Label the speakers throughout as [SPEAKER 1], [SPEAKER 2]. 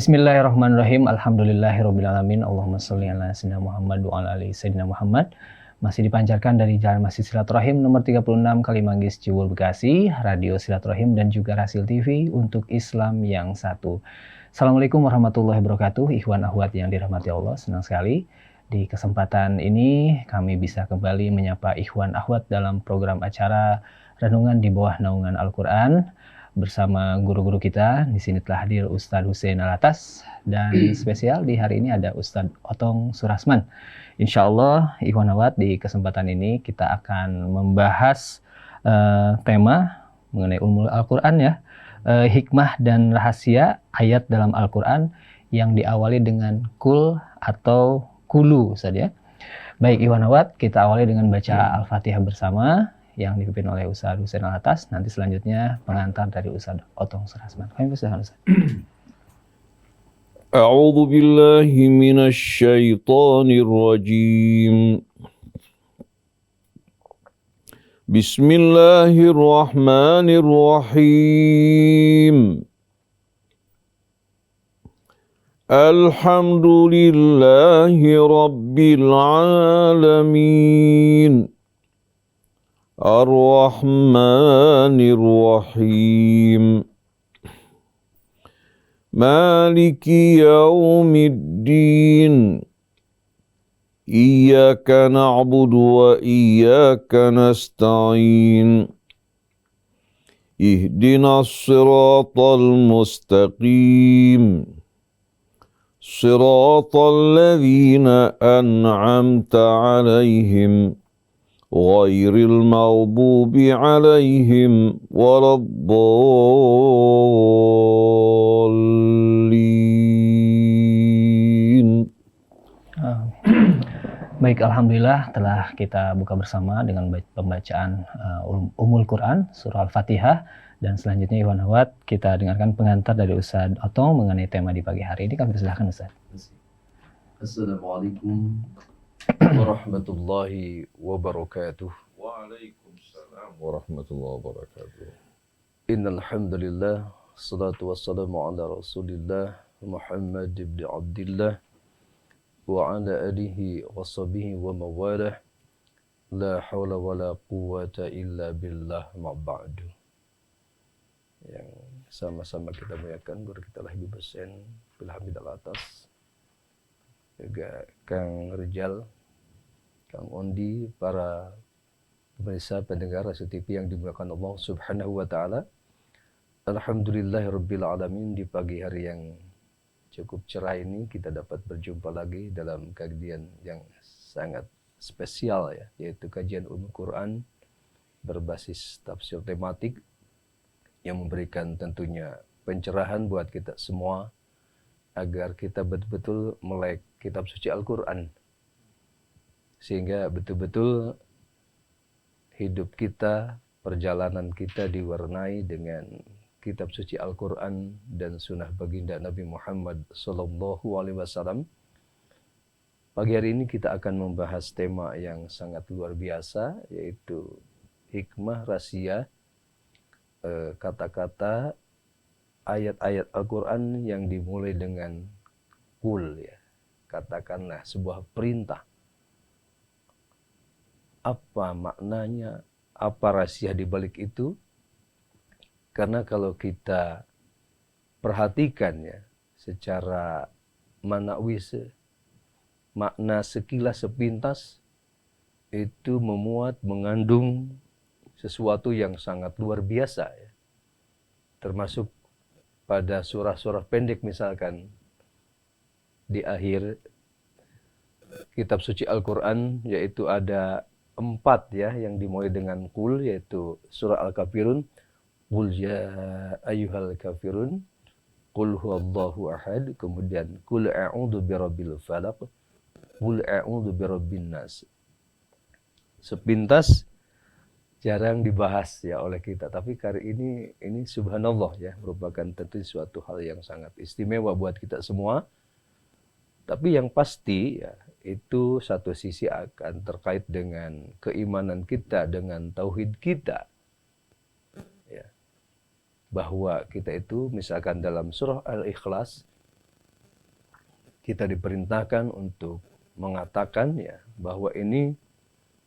[SPEAKER 1] Bismillahirrahmanirrahim. Alhamdulillahirrabbilalamin. Allahumma sholli ala sayyidina Muhammad wa ala ali sayyidina Muhammad. Masih dipancarkan dari Jalan Masjid Silaturahim nomor 36 Kalimanggis, Ciwul, Bekasi, Radio Silaturahim dan juga Rasil TV untuk Islam yang satu. Assalamualaikum warahmatullahi wabarakatuh. Ikhwan akhwat yang dirahmati Allah, senang sekali di kesempatan ini kami bisa kembali menyapa ikhwan akhwat dalam program acara Renungan di bawah naungan Al-Quran. Bersama guru-guru kita, di sini telah hadir Ustadz Hussein Alatas, dan spesial di hari ini ada Ustadz Otong Surasman. Insya Allah, ikhwan akhwat, di kesempatan ini kita akan membahas tema mengenai ulumul Al-Quran ya, hikmah dan rahasia ayat dalam Al-Quran yang diawali dengan kul atau kulu saja. Baik ikhwan akhwat, kita awali dengan baca Al-Fatihah bersama yang dipimpin oleh Ustadz Hussein Alatas. Nanti selanjutnya pengantar dari Ustadz Otong Surasman. Kami persilakan Ustadz.
[SPEAKER 2] A'udzu billahi minasy syaithanir rajim. Bismillahirrahmanirrahim. Alhamdulillahi rabbil alamin. Ar-Rahmanir Rahim. Maliki yaumiddin. Iyyaka na'budu wa iyyaka nasta'in. Ihdinas siratal mustaqim. Siratal ladzina an'amta 'alaihim ghairil maghdubi 'alaihim waladdallin.
[SPEAKER 1] Baik, alhamdulillah telah kita buka bersama dengan pembacaan Ummul Quran surah Al-Fatihah, dan selanjutnya ikhwan akhwat kita dengarkan pengantar dari Ustadz Otong mengenai tema di pagi hari ini. Kami persilahkan Ustadz.
[SPEAKER 3] Assalamualaikum warahmatullahi wabarakatuh.
[SPEAKER 2] Waalaikumsalam warahmatullahi wabarakatuh.
[SPEAKER 3] Innal hamdalillah, salatu wassalamu ala Rasulillah Muhammad ibn Abdullah wa ala alihi wa sahbihi wa mawalah. La haula wa la quwwata illa billah ma ba'du. Yang sama-sama kita muliakan guru kita Habib Hussein bil Hamid Alatas, juga Kang Rijal, Kang Ondi, para pemirsa pendengar Rasul TV yang dimuliakan Allah Subhanahu wa taala. Alhamdulillahirabbil alamin, di pagi hari yang cukup cerah ini kita dapat berjumpa lagi dalam kajian yang sangat spesial ya, yaitu kajian Ummul Quran berbasis tafsir tematik yang memberikan tentunya pencerahan buat kita semua agar kita betul-betul melek kitab suci Al-Quran, sehingga betul-betul hidup kita, perjalanan kita diwarnai dengan kitab suci Al-Quran dan sunnah baginda Nabi Muhammad SAW. Pagi hari ini kita akan membahas tema yang sangat luar biasa, yaitu hikmah rahasia kata-kata ayat-ayat Al-Quran yang dimulai dengan kul ya. Katakanlah sebuah perintah. Apa maknanya? Apa rahasia di balik itu? Karena kalau kita perhatikan ya secara manawi, makna sekilas sepintas itu mengandung sesuatu yang sangat luar biasa ya. Termasuk pada surah-surah pendek, misalkan di akhir kitab suci Al-Quran, yaitu ada 4 ya yang dimulai dengan kul, yaitu surah Al-Kafirun, qul ya ayyuhal kafirun, qul huwallahu ahad, kemudian qul a'udzu birabbil falaq, qul a'udzu birabbin nas. Sepintas jarang dibahas ya oleh kita, tapi kali ini subhanallah ya, merupakan tentu suatu hal yang sangat istimewa buat kita semua. Tapi yang pasti ya, itu satu sisi akan terkait dengan keimanan kita, dengan tauhid kita ya, bahwa kita itu misalkan dalam surah Al-Ikhlas kita diperintahkan untuk mengatakan ya bahwa ini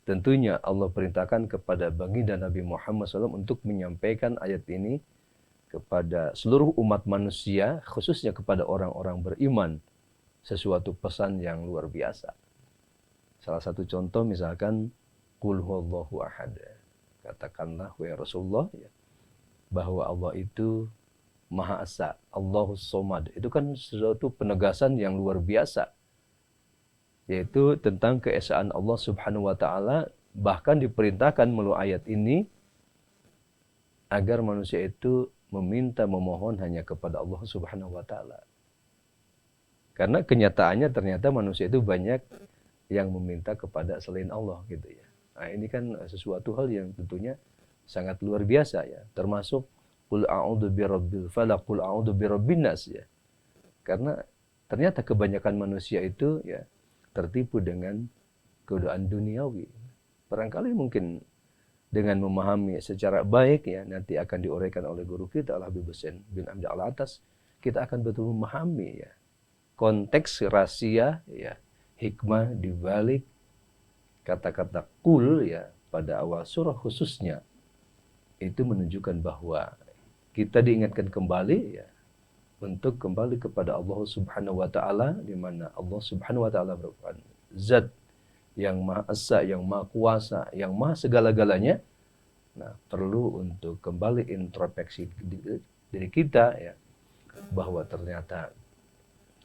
[SPEAKER 3] tentunya Allah perintahkan kepada baginda Nabi Muhammad SAW untuk menyampaikan ayat ini kepada seluruh umat manusia, khususnya kepada orang-orang beriman, sesuatu pesan yang luar biasa. Salah satu contoh misalkan Qul huwallahu ahad. Katakanlah wahai Rasulullah ya, bahwa Allah itu Maha Esa, Allahus Somad. Itu kan sesuatu penegasan yang luar biasa, yaitu tentang keesaan Allah Subhanahu wa taala, bahkan diperintahkan melalui ayat ini agar manusia itu meminta memohon hanya kepada Allah Subhanahu wa taala. Karena kenyataannya ternyata manusia itu banyak yang meminta kepada selain Allah gitu ya. Nah, ini kan sesuatu hal yang tentunya sangat luar biasa ya, termasuk Qul a'udzu birabbil falaq, qul a'udzu birabbin nas ya. Karena ternyata kebanyakan manusia itu ya tertipu dengan godaan duniawi. Barangkali mungkin dengan memahami secara baik ya, nanti akan diuraikan oleh guru kita Al-Habib Husain bin Hamzah Al-Atas, kita akan betul memahami ya konteks rahasia ya, hikmah di balik kata-kata qul ya pada awal surah khususnya, itu menunjukkan bahwa kita diingatkan kembali ya untuk kembali kepada Allah Subhanahu wa taala, di mana Allah Subhanahu wa taala merupakan zat yang Maha Esa, yang Maha Kuasa, yang Maha segala-galanya. Nah, perlu untuk kembali introspeksi diri kita ya, bahwa ternyata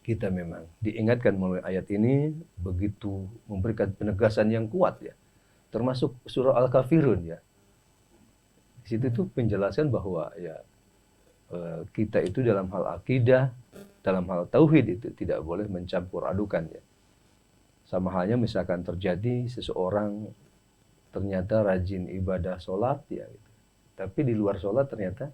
[SPEAKER 3] kita memang diingatkan melalui ayat ini begitu memberikan penegasan yang kuat ya. Termasuk surah Al-Kafirun ya. Di situ tuh penjelasan bahwa ya kita itu dalam hal akidah, dalam hal tauhid itu tidak boleh mencampur adukan ya. Sama halnya misalkan terjadi seseorang ternyata rajin ibadah sholat ya, gitu. Tapi di luar sholat ternyata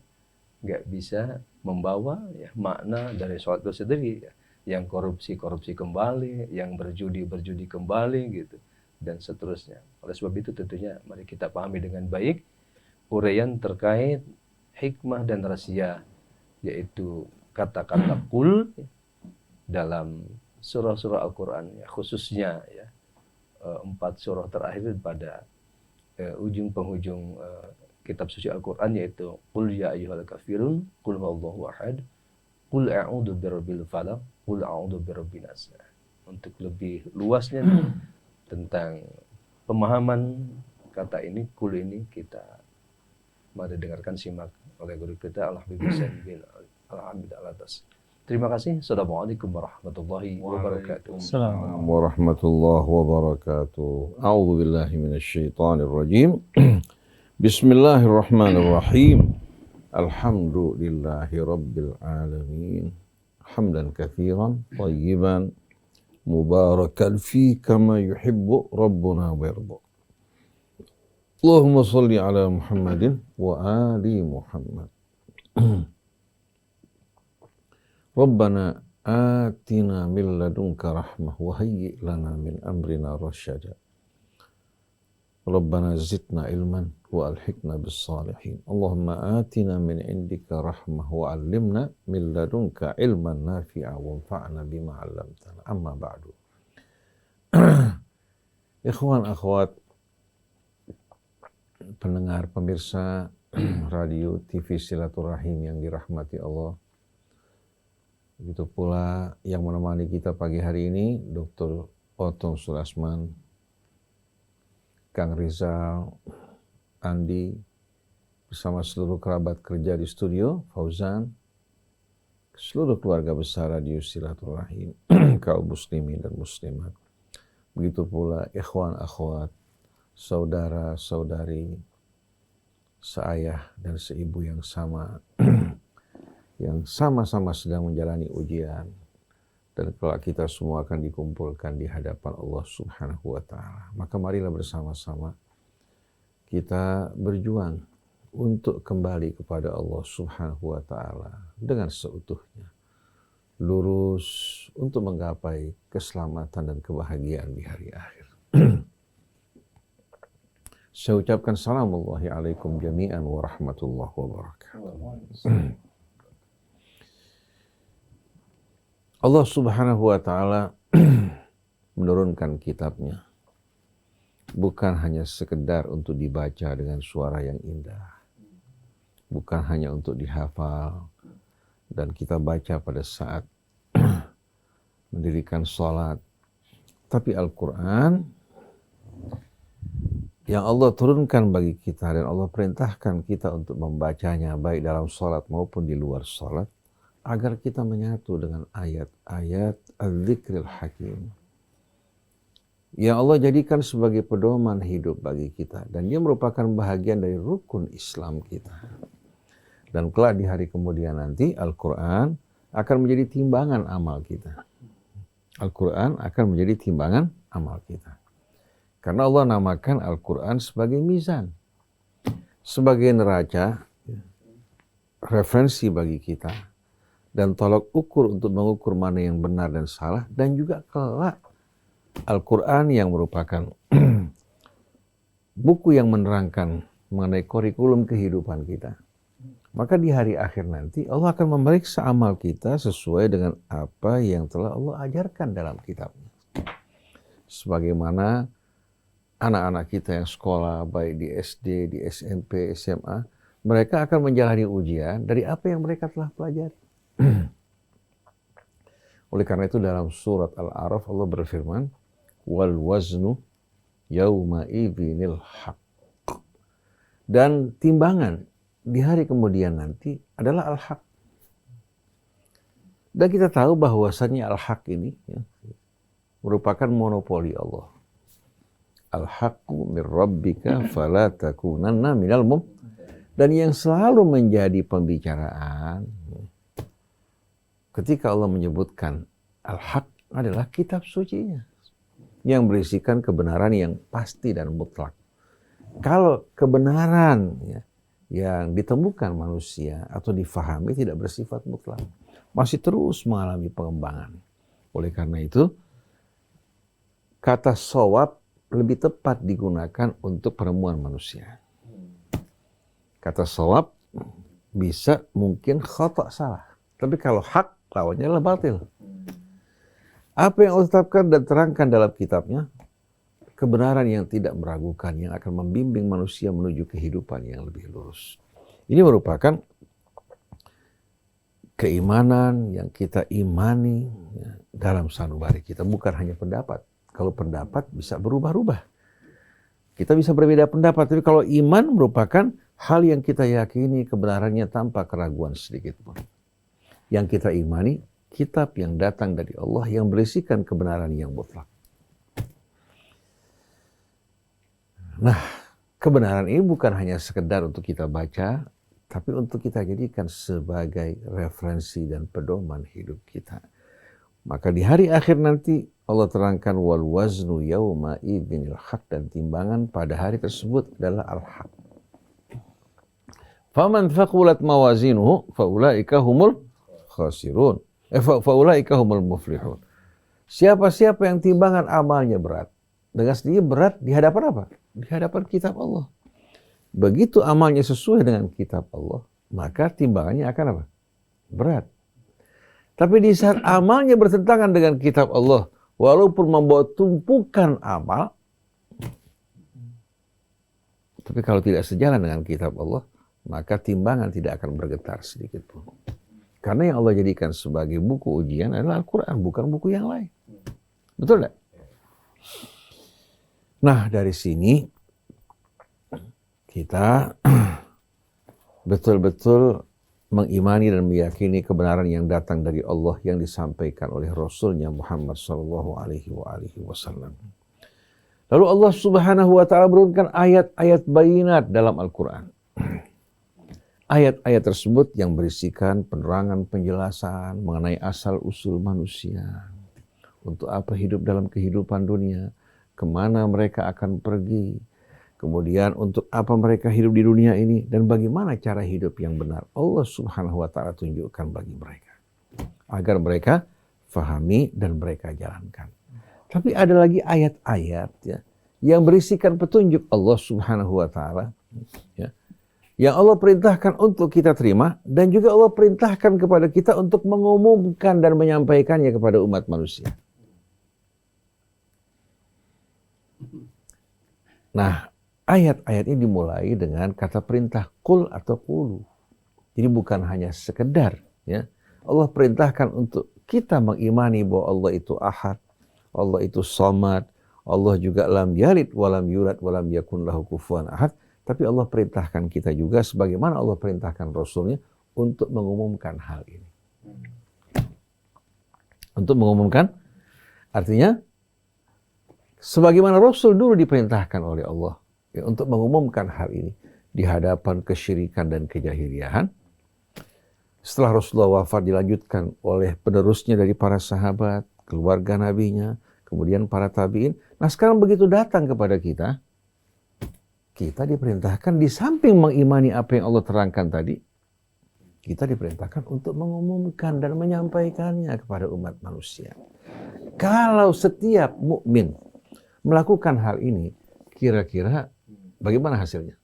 [SPEAKER 3] nggak bisa membawa ya makna dari sholat itu sendiri ya. Yang korupsi kembali, yang berjudi kembali gitu, dan seterusnya. Oleh sebab itu tentunya mari kita pahami dengan baik uraian terkait hikmah dan rahasia, yaitu kata-kata qul dalam surah-surah Al-Quran ya, khususnya ya 4 surah terakhir pada ujung penghujung kitab suci Al-Quran, yaitu qul ya ayyuhal kafirun, qul huwallahu ahad, qul a'udzu birabbil falaq, qul a'udzu birabbin nas. Untuk lebih luasnya tentang pemahaman kata ini, qul ini, kita mari dengarkan, simak oleh guru kita Al-Habib Husain bin Al-Hamid Al-Atas. Terima kasih. Assalamualaikum warahmatullahi wabarakatuh.
[SPEAKER 2] Assalamualaikum warahmatullahi wabarakatuh. A'udzu billahi minasyaitonir rajim. Bismillahirrahmanirrahim. Alhamdulillahi rabbil alamin. Hamdan katsiran thayyiban mubarakan fi kama yuhibbu rabbuna wa yarda. Allahumma salli ala Muhammadin wa ali Muhammad. Rabbana atina min ladunka rahmah wa hayyi' lana min amrina rasyada. Rabbana zidna ilman wa alhiqna bis salihin. Allahumma atina min indika rahmah wa 'allimna min ladunka ilman nafi'a wa anfa'na bima 'allamtana. Amma ba'du. Ikhwan akhwat, pendengar pemirsa radio TV Silaturahim yang dirahmati Allah. Begitu pula yang menemani kita pagi hari ini, Dr. Otong Sulasman, Kang Rizal, Andi, bersama seluruh kerabat kerja di studio, Fauzan, seluruh keluarga besar radio Silaturahim, kaum muslimin dan muslimat. Begitu pula ikhwan akhwat, saudara saudari, seayah dan seibu yang sama, yang sama-sama sedang menjalani ujian, dan kelak kita semua akan dikumpulkan di hadapan Allah Subhanahu wa taala. Maka marilah bersama-sama kita berjuang untuk kembali kepada Allah Subhanahu wa taala dengan seutuhnya, lurus untuk menggapai keselamatan dan kebahagiaan di hari akhir. Saya ucapkan salamullahi alaikum jami'an wa rahmatullahi wa barakatuh. Allah Subhanahu wa taala menurunkan kitabnya bukan hanya sekedar untuk dibaca dengan suara yang indah, bukan hanya untuk dihafal dan kita baca pada saat mendirikan sholat, tapi Al-Quran yang Allah turunkan bagi kita dan Allah perintahkan kita untuk membacanya baik dalam sholat maupun di luar sholat, agar kita menyatu dengan ayat-ayat Al-Dzikril Hakim yang Allah jadikan sebagai pedoman hidup bagi kita, dan dia merupakan bahagian dari rukun Islam kita. Dan kelak di hari kemudian nanti Al-Quran akan menjadi timbangan amal kita. Al-Quran akan menjadi timbangan amal kita. Karena Allah namakan Al-Quran sebagai mizan, sebagai neraca, referensi bagi kita, dan tolak ukur untuk mengukur mana yang benar dan salah, dan juga kelak Al-Quran yang merupakan buku yang menerangkan mengenai kurikulum kehidupan kita. Maka di hari akhir nanti Allah akan memeriksa amal kita sesuai dengan apa yang telah Allah ajarkan dalam kitabnya. Sebagaimana anak-anak kita yang sekolah, baik di SD, di SMP, SMA, mereka akan menjalani ujian dari apa yang mereka telah pelajari. Oleh karena itu dalam surat Al-A'raf Allah berfirman, wal waznu yauma idzinil haq. Dan timbangan di hari kemudian nanti adalah al-haq. Dan kita tahu bahwasannya al-haq ini merupakan monopoli Allah. Al-haqqu min rabbika fala takunanna minal dan yang selalu menjadi pembicaraan ketika Allah menyebutkan al-haq adalah kitab sucinya yang berisikan kebenaran yang pasti dan mutlak. Kalau kebenaran yang ditemukan manusia atau difahami tidak bersifat mutlak, masih terus mengalami pengembangan. Oleh karena itu, kata shawab lebih tepat digunakan untuk penemuan manusia. Kata shawab bisa mungkin khata, salah. Tapi kalau hak, lawannya adalah batil. Apa yang Allah tetapkan dan terangkan dalam kitabnya, kebenaran yang tidak meragukan, yang akan membimbing manusia menuju kehidupan yang lebih lurus. Ini merupakan keimanan yang kita imani dalam sanubari kita, bukan hanya pendapat. Kalau pendapat bisa berubah-ubah. Kita bisa berbeda pendapat, tapi kalau iman merupakan hal yang kita yakini kebenarannya tanpa keraguan sedikit pun. Yang kita imani, kitab yang datang dari Allah yang berisikan kebenaran yang mutlak. Nah, kebenaran ini bukan hanya sekedar untuk kita baca, tapi untuk kita jadikan sebagai referensi dan pedoman hidup kita. Maka di hari akhir nanti Allah terangkan wal waznu yauma idzinil haq, dan timbangan pada hari tersebut adalah al-haq. Faman thaqulat mawazinuhu faulaika humul khasirun. Faulaika humul muflihun. Siapa-siapa yang timbangan amalnya berat, dengan sedikit berat di hadapan apa? Di hadapan kitab Allah. Begitu amalnya sesuai dengan kitab Allah, maka timbangannya akan apa? Berat. Tapi di saat amalnya bertentangan dengan kitab Allah, walaupun membawa tumpukan amal, tapi kalau tidak sejalan dengan kitab Allah, maka timbangan tidak akan bergetar sedikit pun. Karena yang Allah jadikan sebagai buku ujian adalah Al-Quran, bukan buku yang lain. Betul tidak? Nah, dari sini kita betul-betul mengimani dan meyakini kebenaran yang datang dari Allah yang disampaikan oleh Rasulnya Muhammad SAW. Lalu Allah Subhanahu wa Ta'ala menurunkan ayat-ayat bayinat dalam Al-Quran. Ayat-ayat tersebut yang berisikan penerangan penjelasan mengenai asal-usul manusia, untuk apa hidup dalam kehidupan dunia, kemana mereka akan pergi, kemudian untuk apa mereka hidup di dunia ini, dan bagaimana cara hidup yang benar. Allah Subhanahu wa Ta'ala tunjukkan bagi mereka, agar mereka fahami dan mereka jalankan. Tapi ada lagi ayat-ayat yang berisikan petunjuk Allah Subhanahu wa Ta'ala yang Allah perintahkan untuk kita terima, dan juga Allah perintahkan kepada kita untuk mengumumkan dan menyampaikannya kepada umat manusia. Nah, ayat-ayat ini dimulai dengan kata perintah kul atau qulu. Jadi bukan hanya sekedar, ya. Allah perintahkan untuk kita mengimani bahwa Allah itu ahad, Allah itu samad, Allah juga lam yalid walam yulad walam yakun lahu kufuwan ahad. Tapi Allah perintahkan kita juga sebagaimana Allah perintahkan Rasulnya untuk mengumumkan hal ini. Untuk mengumumkan, artinya sebagaimana Rasul dulu diperintahkan oleh Allah ya, untuk mengumumkan hal ini di hadapan kesyirikan dan kejahiliahan. Setelah Rasulullah wafat dilanjutkan oleh penerusnya dari para sahabat, keluarga nabinya, kemudian para tabi'in. Nah sekarang begitu datang kepada kita, kita diperintahkan di samping mengimani apa yang Allah terangkan tadi, kita diperintahkan untuk mengumumkan dan menyampaikannya kepada umat manusia. Kalau setiap mukmin melakukan hal ini, kira-kira bagaimana hasilnya?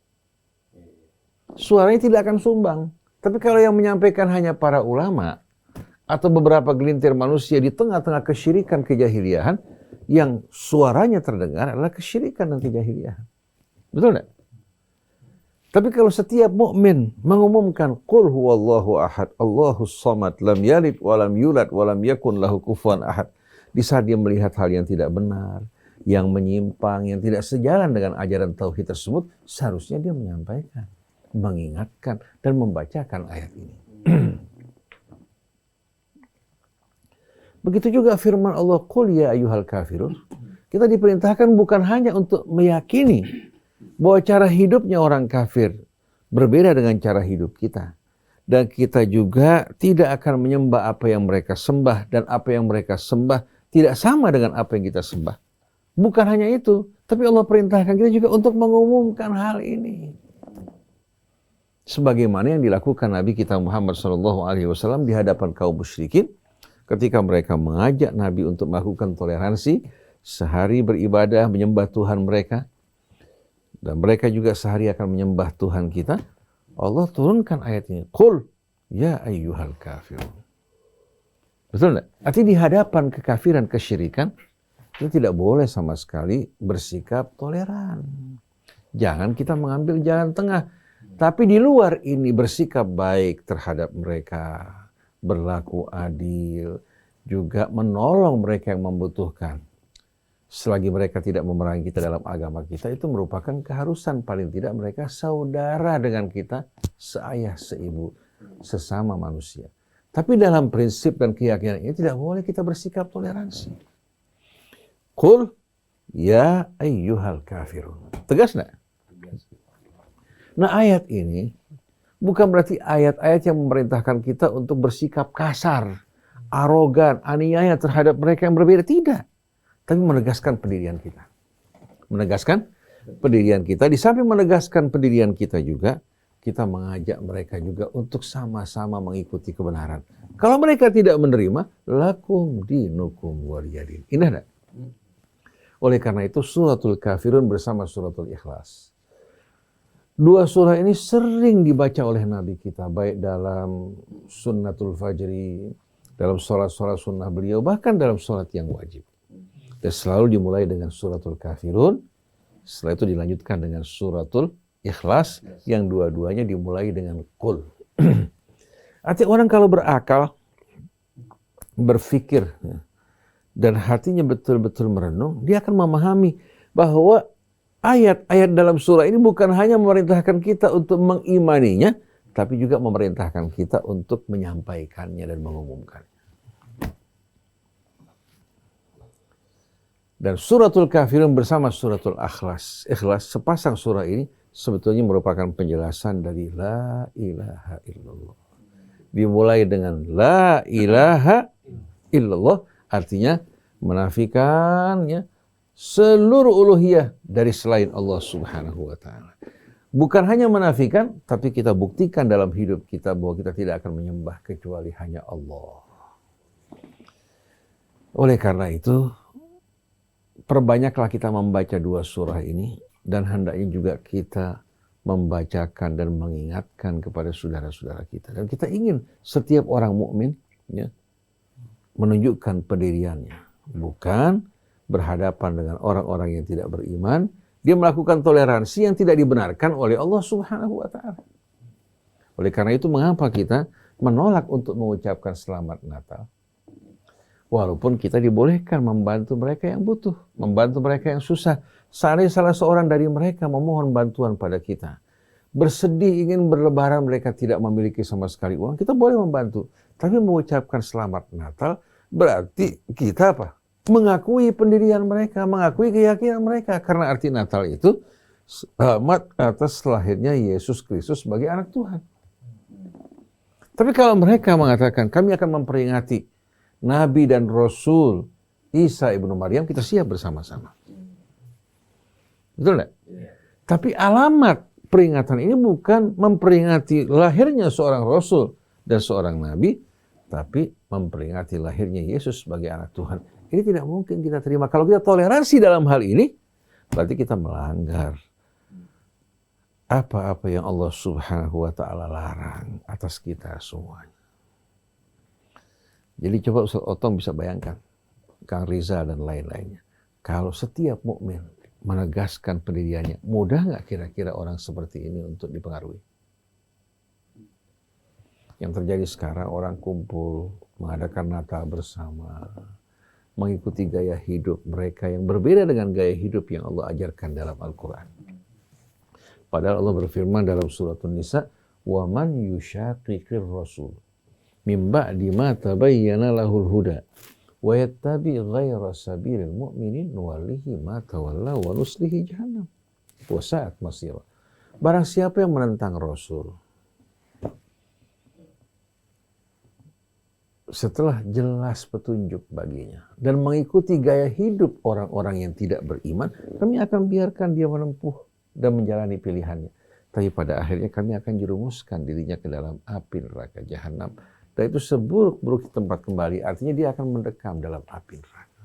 [SPEAKER 2] Suaranya tidak akan sumbang. Tapi kalau yang menyampaikan hanya para ulama atau beberapa gelintir manusia di tengah-tengah kesyirikan kejahiliahan, yang suaranya terdengar adalah kesyirikan dan kejahiliahan. Betul tidak? Tapi kalau setiap mukmin mengumumkan qul huwallahu ahad, Allahus samad, lam yalid walam yulad walam yakun lahu kufuwan ahad, di saat dia melihat hal yang tidak benar, yang menyimpang, yang tidak sejalan dengan ajaran tauhid tersebut, seharusnya dia menyampaikan, mengingatkan, dan membacakan ayat ini. Begitu juga firman Allah, qul ya ayyuhal kafirun. Kita diperintahkan bukan hanya untuk meyakini bahwa cara hidupnya orang kafir berbeda dengan cara hidup kita. Dan kita juga tidak akan menyembah apa yang mereka sembah, dan apa yang mereka sembah tidak sama dengan apa yang kita sembah. Bukan hanya itu, tapi Allah perintahkan kita juga untuk mengumumkan hal ini. Sebagaimana yang dilakukan Nabi kita Muhammad SAW di hadapan kaum musyrikin, ketika mereka mengajak Nabi untuk melakukan toleransi, sehari beribadah menyembah Tuhan mereka, dan mereka juga sehari akan menyembah Tuhan kita, Allah turunkan ayat ini, qul ya ayyuhal kafirun. Betul tidak? Artinya di hadapan kekafiran, kesyirikan, kita tidak boleh sama sekali bersikap toleran. Jangan kita mengambil jalan tengah. Tapi di luar ini bersikap baik terhadap mereka, berlaku adil, juga menolong mereka yang membutuhkan. Selagi mereka tidak memerangi kita dalam agama kita, itu merupakan keharusan. Paling tidak mereka saudara dengan kita, seayah, seibu, sesama manusia. Tapi dalam prinsip dan keyakinan ini tidak boleh kita bersikap toleransi. Qul ya ayyuhal kafirun. Tegas enggak? Nah ayat ini bukan berarti ayat-ayat yang memerintahkan kita untuk bersikap kasar, arogan, aniaya terhadap mereka yang berbeda. Tidak. Tapi menegaskan pendirian kita. Menegaskan pendirian kita. Di samping menegaskan pendirian kita juga, kita mengajak mereka juga untuk sama-sama mengikuti kebenaran. Kalau mereka tidak menerima, lakum dinukum waliyadin. Indah enggak? Oleh karena itu suratul kafirun bersama suratul ikhlas. Dua surah ini sering dibaca oleh Nabi kita, baik dalam sunnatul fajri, dalam sholat-sholat sunnah beliau, bahkan dalam sholat yang wajib. Dan selalu dimulai dengan suratul kafirun, setelah itu dilanjutkan dengan suratul ikhlas, yang dua-duanya dimulai dengan qul. Artinya orang kalau berakal, berfikir, dan hatinya betul-betul merenung, dia akan memahami bahwa ayat-ayat dalam surah ini bukan hanya memerintahkan kita untuk mengimaninya, tapi juga memerintahkan kita untuk menyampaikannya dan mengumumkannya. Dan suratul kafirun bersama suratul ikhlas, sepasang surah ini sebetulnya merupakan penjelasan dari la ilaha illallah. Dimulai dengan la ilaha illallah, artinya menafikannya seluruh uluhiyah dari selain Allah Subhanahu wa taala. Bukan hanya menafikan, tapi kita buktikan dalam hidup kita bahwa kita tidak akan menyembah kecuali hanya Allah. Oleh karena itu, perbanyaklah kita membaca dua surah ini, dan hendaknya juga kita membacakan dan mengingatkan kepada saudara-saudara kita. Dan kita ingin setiap orang mukmin ya, menunjukkan pendiriannya, bukan berhadapan dengan orang-orang yang tidak beriman. Dia melakukan toleransi yang tidak dibenarkan oleh Allah Subhanahu wa Ta'ala. Oleh karena itu, mengapa kita menolak untuk mengucapkan selamat Natal? Walaupun kita dibolehkan membantu mereka yang butuh, membantu mereka yang susah. Seandainya salah seorang dari mereka memohon bantuan pada kita, bersedih ingin berlebaran, mereka tidak memiliki sama sekali uang, kita boleh membantu. Tapi mengucapkan selamat Natal berarti kita apa? Mengakui pendirian mereka, mengakui keyakinan mereka. Karena arti Natal itu selamat atas lahirnya Yesus Kristus sebagai anak Tuhan. Tapi kalau mereka mengatakan kami akan memperingati Nabi dan Rasul Isa ibnu Maryam, kita siap bersama-sama. Betul nggak? Tapi alamat peringatan ini bukan memperingati lahirnya seorang Rasul dan seorang Nabi, tapi memperingati lahirnya Yesus sebagai anak Tuhan. Ini tidak mungkin kita terima. Kalau kita toleransi dalam hal ini, berarti kita melanggar apa-apa yang Allah Subhanahu wa Ta'ala larang atas kita semuanya. Jadi coba Ustaz Otong bisa bayangkan, Kang Riza dan lain-lainnya, kalau setiap mukmin menegaskan pendiriannya, mudah nggak kira-kira orang seperti ini untuk dipengaruhi? Yang terjadi sekarang, orang kumpul mengadakan Natal bersama, mengikuti gaya hidup mereka yang berbeda dengan gaya hidup yang Allah ajarkan dalam Al-Quran. Padahal Allah berfirman dalam surat An-Nisa, وَمَنْ يُشَاقِقِ الرَّسُولِ مِنْ بَعْدِ مَا تَبَيَّنَ لَهُ الْهُدَى وَيَتَّبِعْ غَيْرَ سَبِيلِ الْمُؤْمِنِينَ نُوَلِّهِ مَا تَوَلَّى وَنُصْلِهِ جَهَنَّمَ وَسَاءَتْ مَصِيرًا. Barang siapa yang menentang Rasul setelah jelas petunjuk baginya dan mengikuti gaya hidup orang-orang yang tidak beriman, kami akan biarkan dia menempuh dan menjalani pilihannya. Tapi pada akhirnya kami akan jerumuskan dirinya ke dalam api neraka Jahannam. Dan itu seburuk-buruk tempat kembali. Artinya dia akan mendekam dalam api neraka.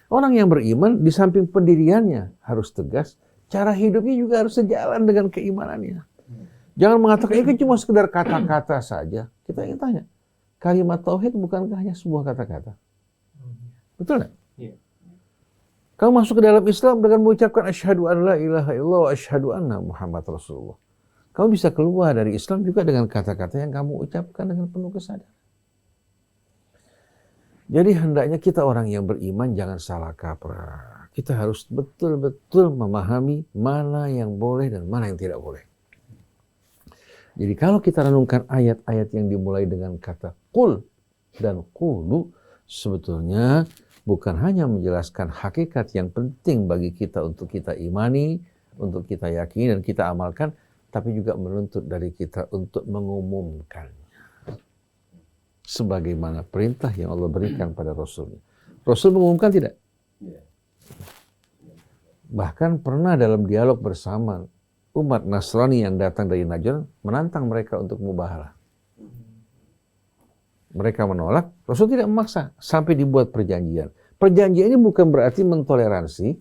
[SPEAKER 2] Orang yang beriman di samping pendiriannya harus tegas, cara hidupnya juga harus sejalan dengan keimanannya. Jangan mengatakan ini kan cuma sekedar kata-kata saja. Kita ingin tanya, kalimat tauhid bukankah hanya sebuah kata-kata? Betul nggak? Iya. Kamu masuk ke dalam Islam dengan mengucapkan asyhadu an la ilaha illallah wa asyhadu anna Muhammad Rasulullah. Kamu bisa keluar dari Islam juga dengan kata-kata yang kamu ucapkan dengan penuh kesadaran. Jadi hendaknya kita orang yang beriman jangan salah kaprah. Kita harus betul-betul memahami mana yang boleh dan mana yang tidak boleh. Jadi kalau kita renungkan ayat-ayat yang dimulai dengan kata qul dan qulu, sebetulnya bukan hanya menjelaskan hakikat yang penting bagi kita untuk kita imani, untuk kita yakini dan kita amalkan, tapi juga menuntut dari kita untuk mengumumkannya. Sebagaimana perintah yang Allah berikan pada Rasulnya. Rasul mengumumkan tidak? Bahkan pernah dalam dialog bersama umat Nasrani yang datang dari Najran menantang mereka untuk mubahalah. Mereka menolak, Rasul tidak memaksa sampai dibuat perjanjian. Perjanjian ini bukan berarti mentoleransi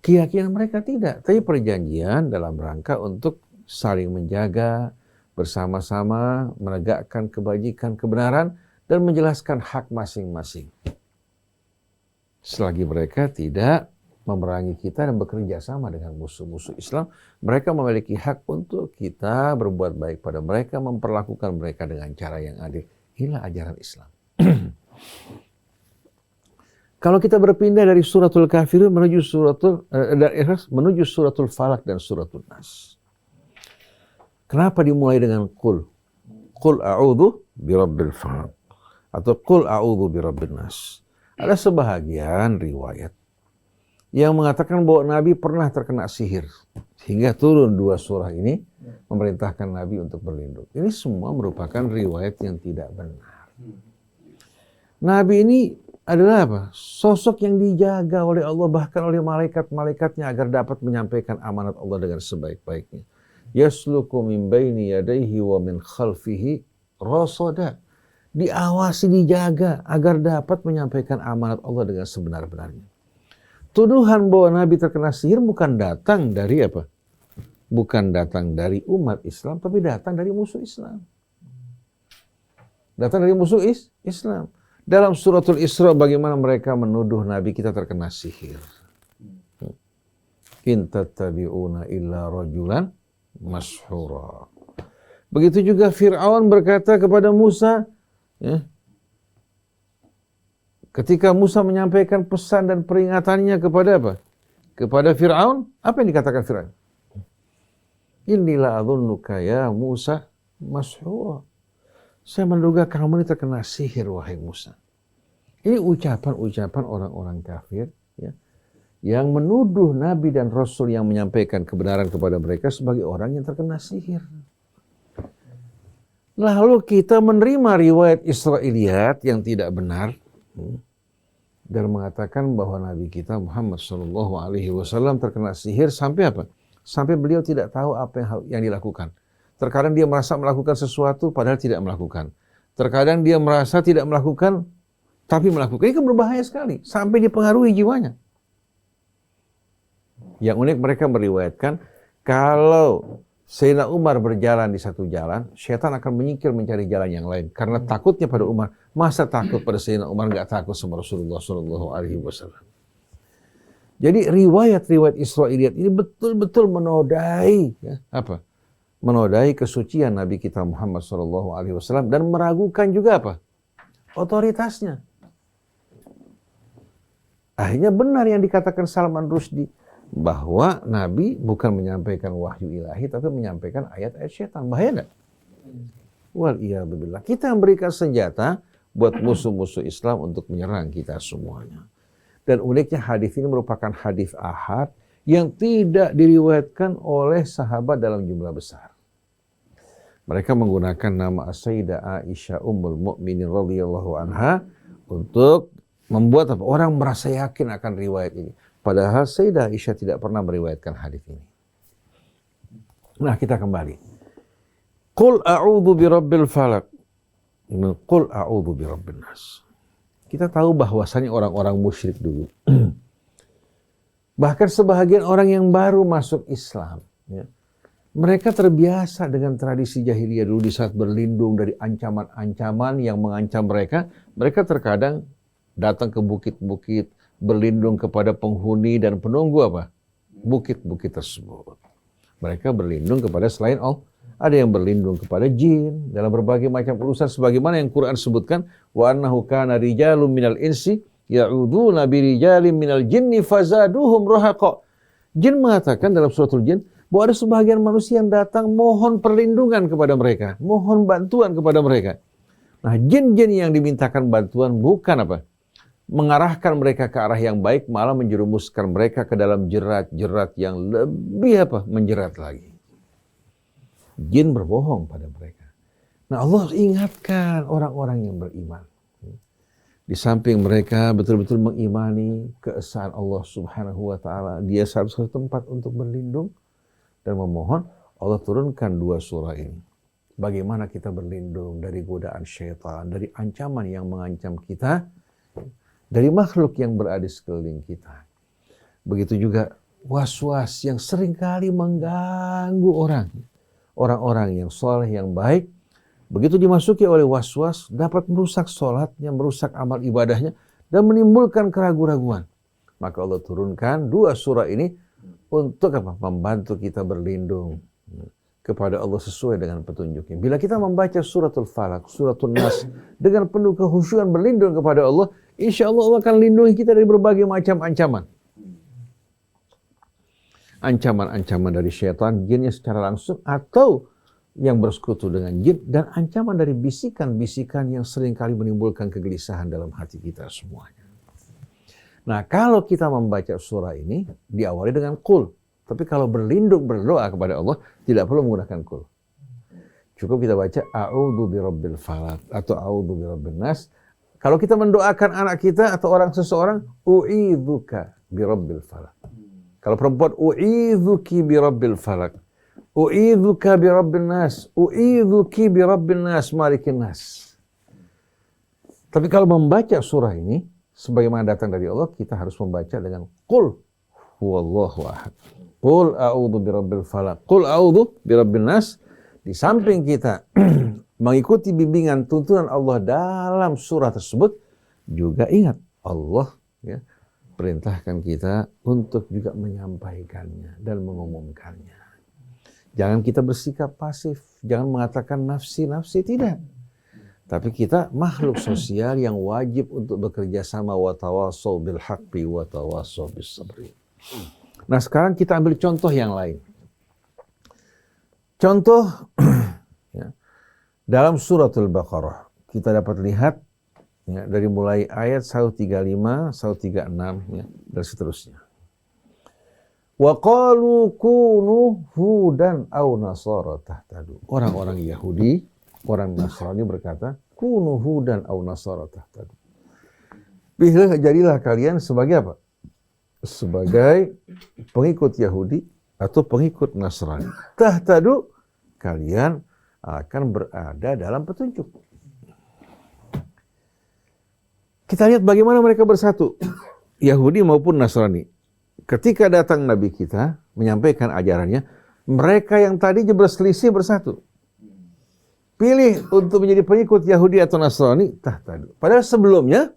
[SPEAKER 2] keyakinan mereka, tidak, tapi perjanjian dalam rangka untuk saling menjaga bersama-sama, menegakkan kebajikan, kebenaran dan menjelaskan hak masing-masing. Selagi mereka tidak memerangi kita dan bekerja sama dengan musuh-musuh Islam, mereka memiliki hak untuk kita berbuat baik pada mereka, memperlakukan mereka dengan cara yang adil. Inilah ajaran Islam. Kalau kita berpindah dari suratul Kafirun menuju suratul Falaq dan suratul Nas. Kenapa dimulai dengan qul? Qul a'udzu birabbil falaq atau qul a'udzu birabbin nas. Ada sebahagian riwayat yang mengatakan bahwa Nabi pernah terkena sihir sehingga turun dua surah ini memerintahkan Nabi untuk berlindung. Ini semua merupakan riwayat yang tidak benar. Nabi ini adalah apa? Sosok yang dijaga oleh Allah, bahkan oleh malaikat-malaikatnya agar dapat menyampaikan amanat Allah dengan sebaik-baiknya. Yasluku min baini yadayhi wa min khalfihi rasada. Diawasi, dijaga agar dapat menyampaikan amanat Allah dengan sebenar-benarnya. Tuduhan bahwa Nabi terkena sihir bukan datang dari apa? bukan datang dari umat Islam, tapi datang dari musuh Islam. Datang dari musuh Islam. Dalam suratul Isra bagaimana mereka menuduh Nabi kita terkena sihir. In tattabi'una illa rajulan mashhura. Begitu juga Fir'aun berkata kepada Musa, ya, ketika Musa menyampaikan pesan dan peringatannya kepada apa? Kepada Fir'aun, apa yang dikatakan Fir'aun? Inilah adzunuka ya Musa mashhura. Saya menduga kamu ini terkena sihir, wahai Musa. Ini ucapan-ucapan orang-orang kafir, ya, yang menuduh Nabi dan Rasul yang menyampaikan kebenaran kepada mereka sebagai orang yang terkena sihir. Lalu kita menerima riwayat Israiliyat yang tidak benar, dan mengatakan bahwa Nabi kita Muhammad SAW terkena sihir sampai apa? Sampai beliau tidak tahu apa yang dilakukan. Terkadang dia merasa melakukan sesuatu padahal tidak melakukan. Terkadang dia merasa tidak melakukan tapi melakukan. Ini kan berbahaya sekali sampai dipengaruhi jiwanya. Yang unik mereka meriwayatkan kalau Sayyidina Umar berjalan di satu jalan, syaitan akan menyingkir mencari jalan yang lain karena takutnya pada Umar. Masa takut pada Sayyidina Umar, nggak takut sama Rasulullah SAW. Jadi riwayat-riwayat Israiliyat ini betul-betul menodai, ya, apa? Menodai kesucian Nabi kita Muhammad SAW dan meragukan juga apa? Otoritasnya. Akhirnya benar yang dikatakan Salman Rushdie, bahwa Nabi bukan menyampaikan wahyu ilahi, tapi menyampaikan ayat-ayat syaitan. Bahaya nggak? Wal'iyadzubillah. Kita memberikan senjata buat musuh-musuh Islam untuk menyerang kita semuanya. Dan uniknya hadis ini merupakan hadis ahad yang tidak diriwayatkan oleh sahabat dalam jumlah besar. Mereka menggunakan nama Sayyidah Aisyah Ummul Mukminin radhiyallahu anha untuk membuat apa? Orang merasa yakin akan riwayat ini. Padahal Sayyidah Aisyah tidak pernah meriwayatkan hadis ini. Nah, kita kembali. Qul a'udzu birabbil falaq. Qul a'udzu birabbin nas. Kita tahu bahwasanya orang-orang musyrik dulu, bahkan sebahagian orang yang baru masuk Islam, ya, mereka terbiasa dengan tradisi jahiliyah dulu di saat berlindung dari ancaman-ancaman yang mengancam mereka. Mereka terkadang datang ke bukit-bukit, berlindung kepada penghuni dan penunggu apa? Bukit-bukit tersebut. Mereka berlindung kepada selain Allah. Ada yang berlindung kepada jin dalam berbagai macam urusan sebagaimana yang Quran sebutkan, wa annahu kana rijalun minal insi ya'udzuuna birijalin minal jinni fazaduhum rahaqa. Jin mengatakan dalam suratul Jin bahwa ada sebagian manusia yang datang mohon perlindungan kepada mereka, mohon bantuan kepada mereka. Nah, jin-jin yang dimintakan bantuan bukan apa? Mengarahkan mereka ke arah yang baik, malah menjerumuskan mereka ke dalam jerat-jerat yang lebih apa? Menjerat lagi. Jin berbohong pada mereka. Nah, Allah ingatkan orang-orang yang beriman. Di samping mereka betul-betul mengimani keesaan Allah Subhanahu wa taala, dia satu tempat untuk berlindung dan memohon. Allah turunkan 2 surah ini. Bagaimana kita berlindung dari godaan syaitan, dari ancaman yang mengancam kita, dari makhluk yang berada di sekeliling kita. Begitu juga was-was yang seringkali mengganggu orang. Orang-orang yang soleh, yang baik, begitu dimasuki oleh was-was, dapat merusak sholatnya, merusak amal ibadahnya, dan menimbulkan keraguan-raguan. Maka Allah turunkan 2 surah ini untuk apa? Membantu kita berlindung kepada Allah sesuai dengan petunjuknya. Bila kita membaca suratul Falaq, suratul Nas, dengan penuh kehusyuan berlindung kepada Allah, insya Allah Allah akan lindungi kita dari berbagai macam ancaman. Ancaman-ancaman dari syaitan, jinnya secara langsung, atau yang bersekutu dengan jin, dan ancaman dari bisikan-bisikan yang seringkali menimbulkan kegelisahan dalam hati kita semuanya. Nah, kalau kita membaca surah ini, diawali dengan qul. Tapi kalau berlindung, berdoa kepada Allah, tidak perlu menggunakan qul. Cukup kita baca, a'udzu birabbil falaq, atau a'udzu birabbin nas. Kalau kita mendoakan anak kita atau orang seseorang, u'idzuka birabbil falaq. Kalau perempuan, u'idzuki birabbil falaq, u'idzuka birabbin nas, u'idzuki birabbin nas, malikin nas. Tapi kalau membaca surah ini, sebagaimana datang dari Allah, kita harus membaca dengan qul huwallahu ahad. Qul a'udzu birabbil falaq. Qul a'udzu birabbin nas. Di samping kita mengikuti bimbingan tuntunan Allah dalam surah tersebut, juga ingat Allah ya, perintahkan kita untuk juga menyampaikannya dan mengumumkannya. Jangan kita bersikap pasif, jangan mengatakan nafsi, tidak. Tapi kita makhluk sosial yang wajib untuk bekerja sama, wa tawassaw bil haqqi wa tawassaw bis sabri. Nah, sekarang kita ambil contoh yang lain. Contoh ya, dalam suratul Baqarah kita dapat lihat ya, dari mulai ayat 135, 136 ya, dan seterusnya. Wa qalu kunu hudan aw nasara tahtadu. Orang-orang Yahudi, orang Nasrani berkata, kunu hudan aw nasara tahtadu. Jadilah kalian sebagai apa? Sebagai pengikut Yahudi atau pengikut Nasrani. Tahtadu, kalian akan berada dalam petunjuk. Kita lihat bagaimana mereka bersatu, Yahudi maupun Nasrani. Ketika datang Nabi kita menyampaikan ajarannya, mereka yang tadinya berselisih bersatu. Pilih untuk menjadi pengikut Yahudi atau Nasrani, tahtadu. Padahal sebelumnya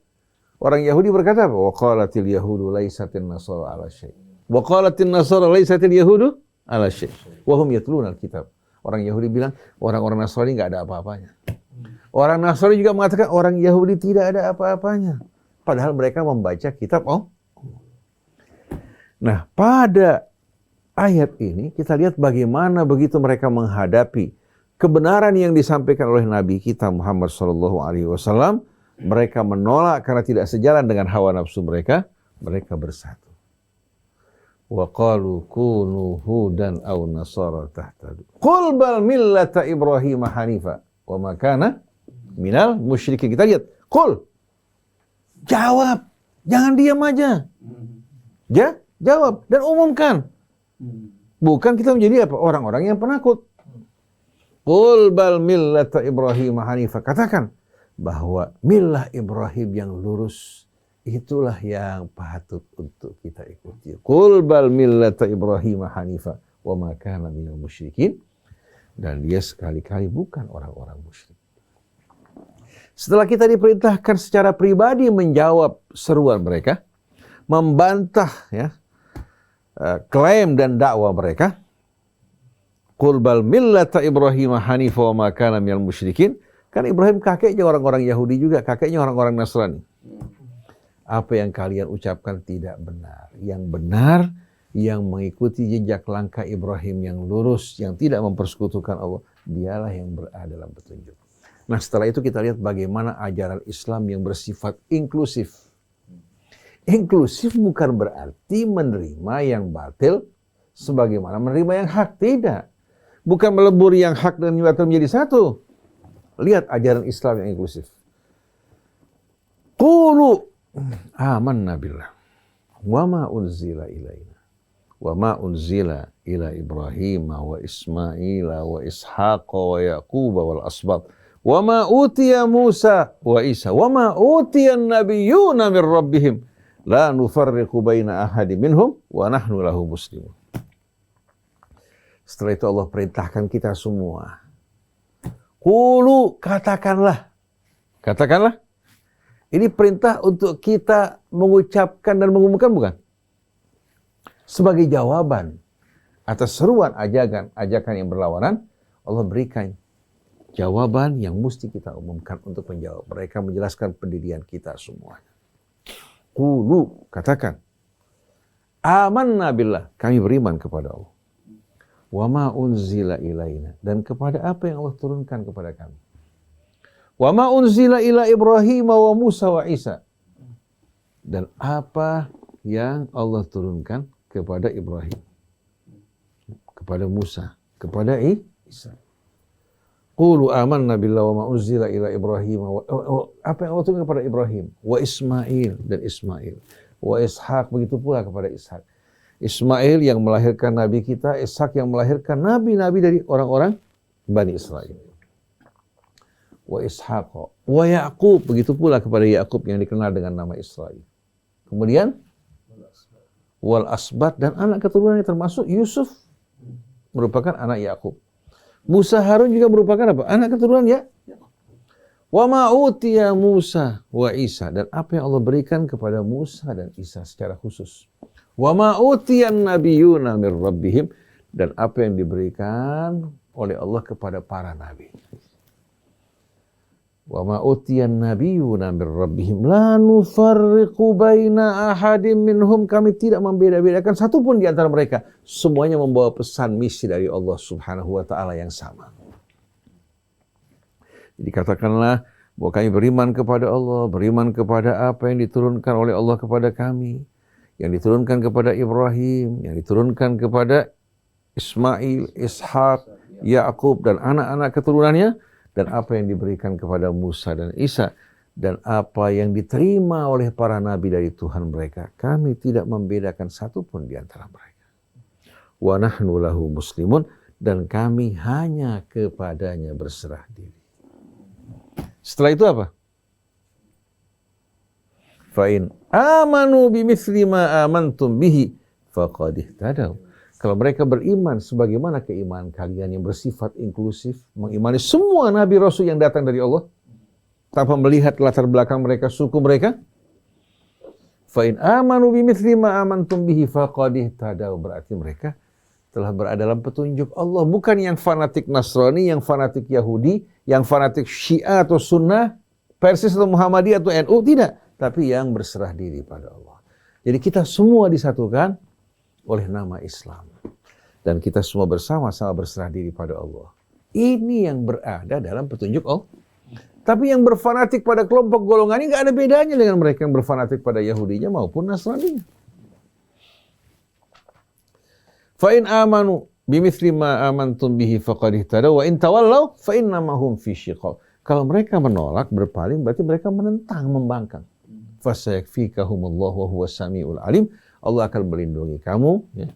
[SPEAKER 2] orang Yahudi berkata apa? Wa qalatil yahudu laisatin nasara ala syai'. Wa qalatin nasara laisatil yahudu ala syai'. Wa hum yatluna al-kitab. Orang Yahudi bilang orang-orang Nasrani enggak ada apa-apanya. Orang Nasrani juga mengatakan orang Yahudi tidak ada apa-apanya. Padahal mereka membaca kitab Allah. Nah, pada ayat ini kita lihat bagaimana begitu mereka menghadapi kebenaran yang disampaikan oleh Nabi kita Muhammad SAW. Mereka menolak karena tidak sejalan dengan hawa nafsu mereka. Mereka bersatu. Wa qalu kunu hudan aw nasara tahtadu. Qul bal millata Ibrahim hanifa wa ma kana minal musyrikin. Kita lihat. Qul. Jawab. Jangan diam aja. Ya? Jawab dan umumkan. Bukan kita menjadi apa? Orang-orang yang penakut. Qul bal millata Ibrahim hanifa. Katakan bahwa millah Ibrahim yang lurus itulah yang patut untuk kita ikuti. Qul bal millata Ibrahim hanifa wa ma kana minal musyrikin. Dan dia sekali-kali bukan orang-orang musyrik. Setelah kita diperintahkan secara pribadi menjawab seruan mereka, membantah ya klaim dan dakwah mereka, qul bal millata Ibrahim hanifa wa ma kana minal musyrikin. Kan Ibrahim kakeknya orang-orang Yahudi juga, kakeknya orang-orang Nasrani. Apa yang kalian ucapkan tidak benar. Yang benar, yang mengikuti jejak langkah Ibrahim yang lurus, yang tidak mempersekutukan Allah, dialah yang berada dalam petunjuk. Nah, setelah itu kita lihat bagaimana ajaran Islam yang bersifat inklusif. Inklusif bukan berarti menerima yang batil sebagaimana menerima yang hak. Tidak. Bukan melebur yang hak dan yang batil menjadi satu. Lihat ajaran Islam yang inklusif. Qulu amanna billah wa ma unzila ilaina wa ma unzila ila Ibrahim wa Ismaila wa Ishaq wa Yaqub wal asbat wa ma utiya Musa wa Isa wa ma utiya an-nabiyyuna min rabbihim la nufarriqu baina ahadin minhum wa nahnu lahu muslimun. Setelah itu Allah perintahkan kita semua. Qulu, katakanlah. Katakanlah. Ini perintah untuk kita mengucapkan dan mengumumkan, bukan? Sebagai jawaban atas seruan ajakan yang berlawanan, Allah berikan jawaban yang mesti kita umumkan untuk menjawab. Mereka menjelaskan pendirian kita semuanya. Qulu, katakan. Amanna billah, kami beriman kepada Allah. Wa ma unzila ilaina, dan kepada apa yang Allah turunkan kepada kami. Wa ma unzila ila Ibrahim wa Musa wa Isa, dan apa yang Allah turunkan kepada Ibrahim, kepada Musa, kepada Isa. Qulu amanna billahi wa ma unzila ila Ibrahim apa yang Allah turunkan kepada Ibrahim, wa Ismail, dan Ismail, wa Ishaq, begitu pula kepada Ishaq. Ismail yang melahirkan Nabi kita, Ishak yang melahirkan nabi-nabi dari orang-orang Bani Israel. Wa Ishaq, wa Yaqub, begitu pula kepada Yaqub yang dikenal dengan nama Israel. Kemudian wal asbat, dan anak keturunannya termasuk Yusuf merupakan anak Yakub. Musa Harun juga merupakan apa? Anak keturunan ya. Wa ma utiya Musa wa Isa, dan apa yang Allah berikan kepada Musa dan Isa secara khusus. Wa ma utiyan nabiyuna mir rabbihim, dan apa yang diberikan oleh Allah kepada para nabi. Wa ma utiyan nabiyuna mir rabbihim la nufarriqu baina ahadin minhum, kami tidak membeda-bedakan satu pun di antara mereka. Semuanya membawa pesan misi dari Allah Subhanahu wa taala yang sama. Jadi katakanlah bahwa kami beriman kepada Allah, beriman kepada apa yang diturunkan oleh Allah kepada kami, yang diturunkan kepada Ibrahim, yang diturunkan kepada Ismail, Ishak, Yakub dan anak-anak keturunannya, dan apa yang diberikan kepada Musa dan Isa, dan apa yang diterima oleh para nabi dari Tuhan mereka. Kami tidak membedakan satu pun di antara mereka. Wa nahnu lahu muslimun, dan kami hanya kepadanya berserah diri. Setelah itu apa? Fa'in amanu bimithli ma amantum bihi faqad ihtadaw. Kalau mereka beriman sebagaimana keimanan kalian yang bersifat inklusif, mengimani semua nabi rasul yang datang dari Allah tanpa melihat latar belakang mereka, suku mereka, fa'in amanu bimithli ma amantum bihi faqad ihtadaw, berarti mereka telah berada dalam petunjuk Allah, bukan yang fanatik Nasrani, yang fanatik Yahudi, yang fanatik Syiah atau Sunnah, Persis atau Muhammadiyah atau NU, tidak, tapi yang berserah diri pada Allah. Jadi kita semua disatukan oleh nama Islam, dan kita semua bersama-sama berserah diri pada Allah. Ini yang berada dalam petunjuk Allah. Tapi yang berfanatik pada kelompok golongan ini nggak ada bedanya dengan mereka yang berfanatik pada Yahudinya maupun Nasraninya. Fa in amanu bimithli ma amantum bihi faqad ihtadaw wa in tawallaw fa innama hum fi shiqaq. Kalau mereka menolak, berpaling, berarti mereka menentang, membangkang. Fasayakfikahumullahu wa huwas samiul alim. Allah akan melindungi kamu, ya.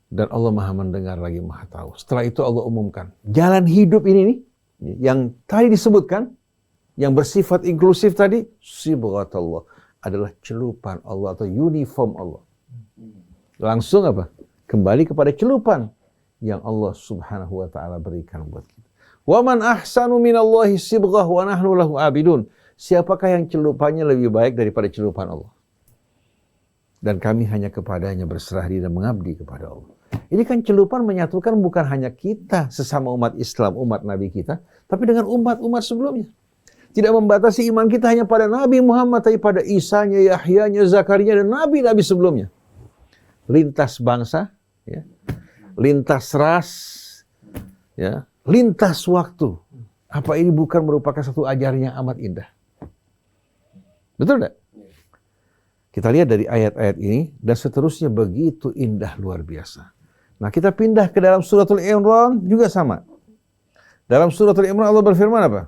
[SPEAKER 2] Dan Allah Maha mendengar lagi Maha tahu. Setelah itu Allah umumkan jalan hidup ini nih, yang tadi disebutkan, yang bersifat inklusif tadi, sibghatullah, adalah celupan Allah atau uniform Allah. Langsung apa? Kembali kepada celupan yang Allah Subhanahu wa taala berikan buat kita. Wa man ahsanu minallahi sibghah wa nahnu lahu abidun. Siapakah yang celupannya lebih baik daripada celupan Allah? Dan kami hanya kepadanya berserah diri dan mengabdi kepada Allah. Ini kan celupan menyatukan bukan hanya kita sesama umat Islam, umat Nabi kita, tapi dengan umat-umat sebelumnya. Tidak membatasi iman kita hanya pada Nabi Muhammad, tapi pada Isanya, Yahyanya, Zakaria, dan Nabi-Nabi sebelumnya. Lintas bangsa, ya, lintas ras, ya, lintas waktu. Apa ini bukan merupakan satu ajaran yang amat indah? Betul tidak? Kita lihat dari ayat-ayat ini dan seterusnya begitu indah, luar biasa. Nah, kita pindah ke dalam suratul Imran juga sama. Dalam suratul Imran Allah berfirman apa?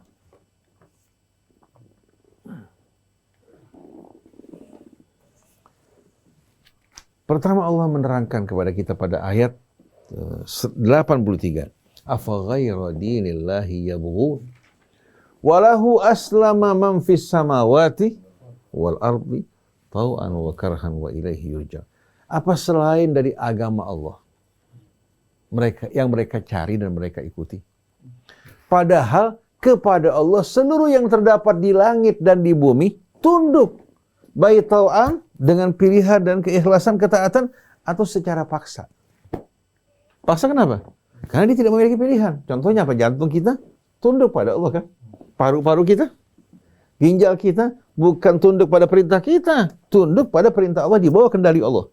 [SPEAKER 2] Pertama Allah menerangkan kepada kita pada ayat 83. Afa ghaira dinillahi yabghun walahu aslama man fis samawati wal ardi tau'an wa karhan wa ilaihi yurja. Apa selain dari agama Allah mereka cari dan mereka ikuti? Padahal kepada Allah seluruh yang terdapat di langit dan di bumi tunduk, baik tau'an dengan pilihan dan keikhlasan ketaatan atau secara paksa. Paksa kenapa? Karena dia tidak memiliki pilihan. Contohnya apa? Jantung kita tunduk pada Allah kan? Paru-paru kita, ginjal kita bukan tunduk pada perintah kita, tunduk pada perintah Allah, di bawah kendali Allah.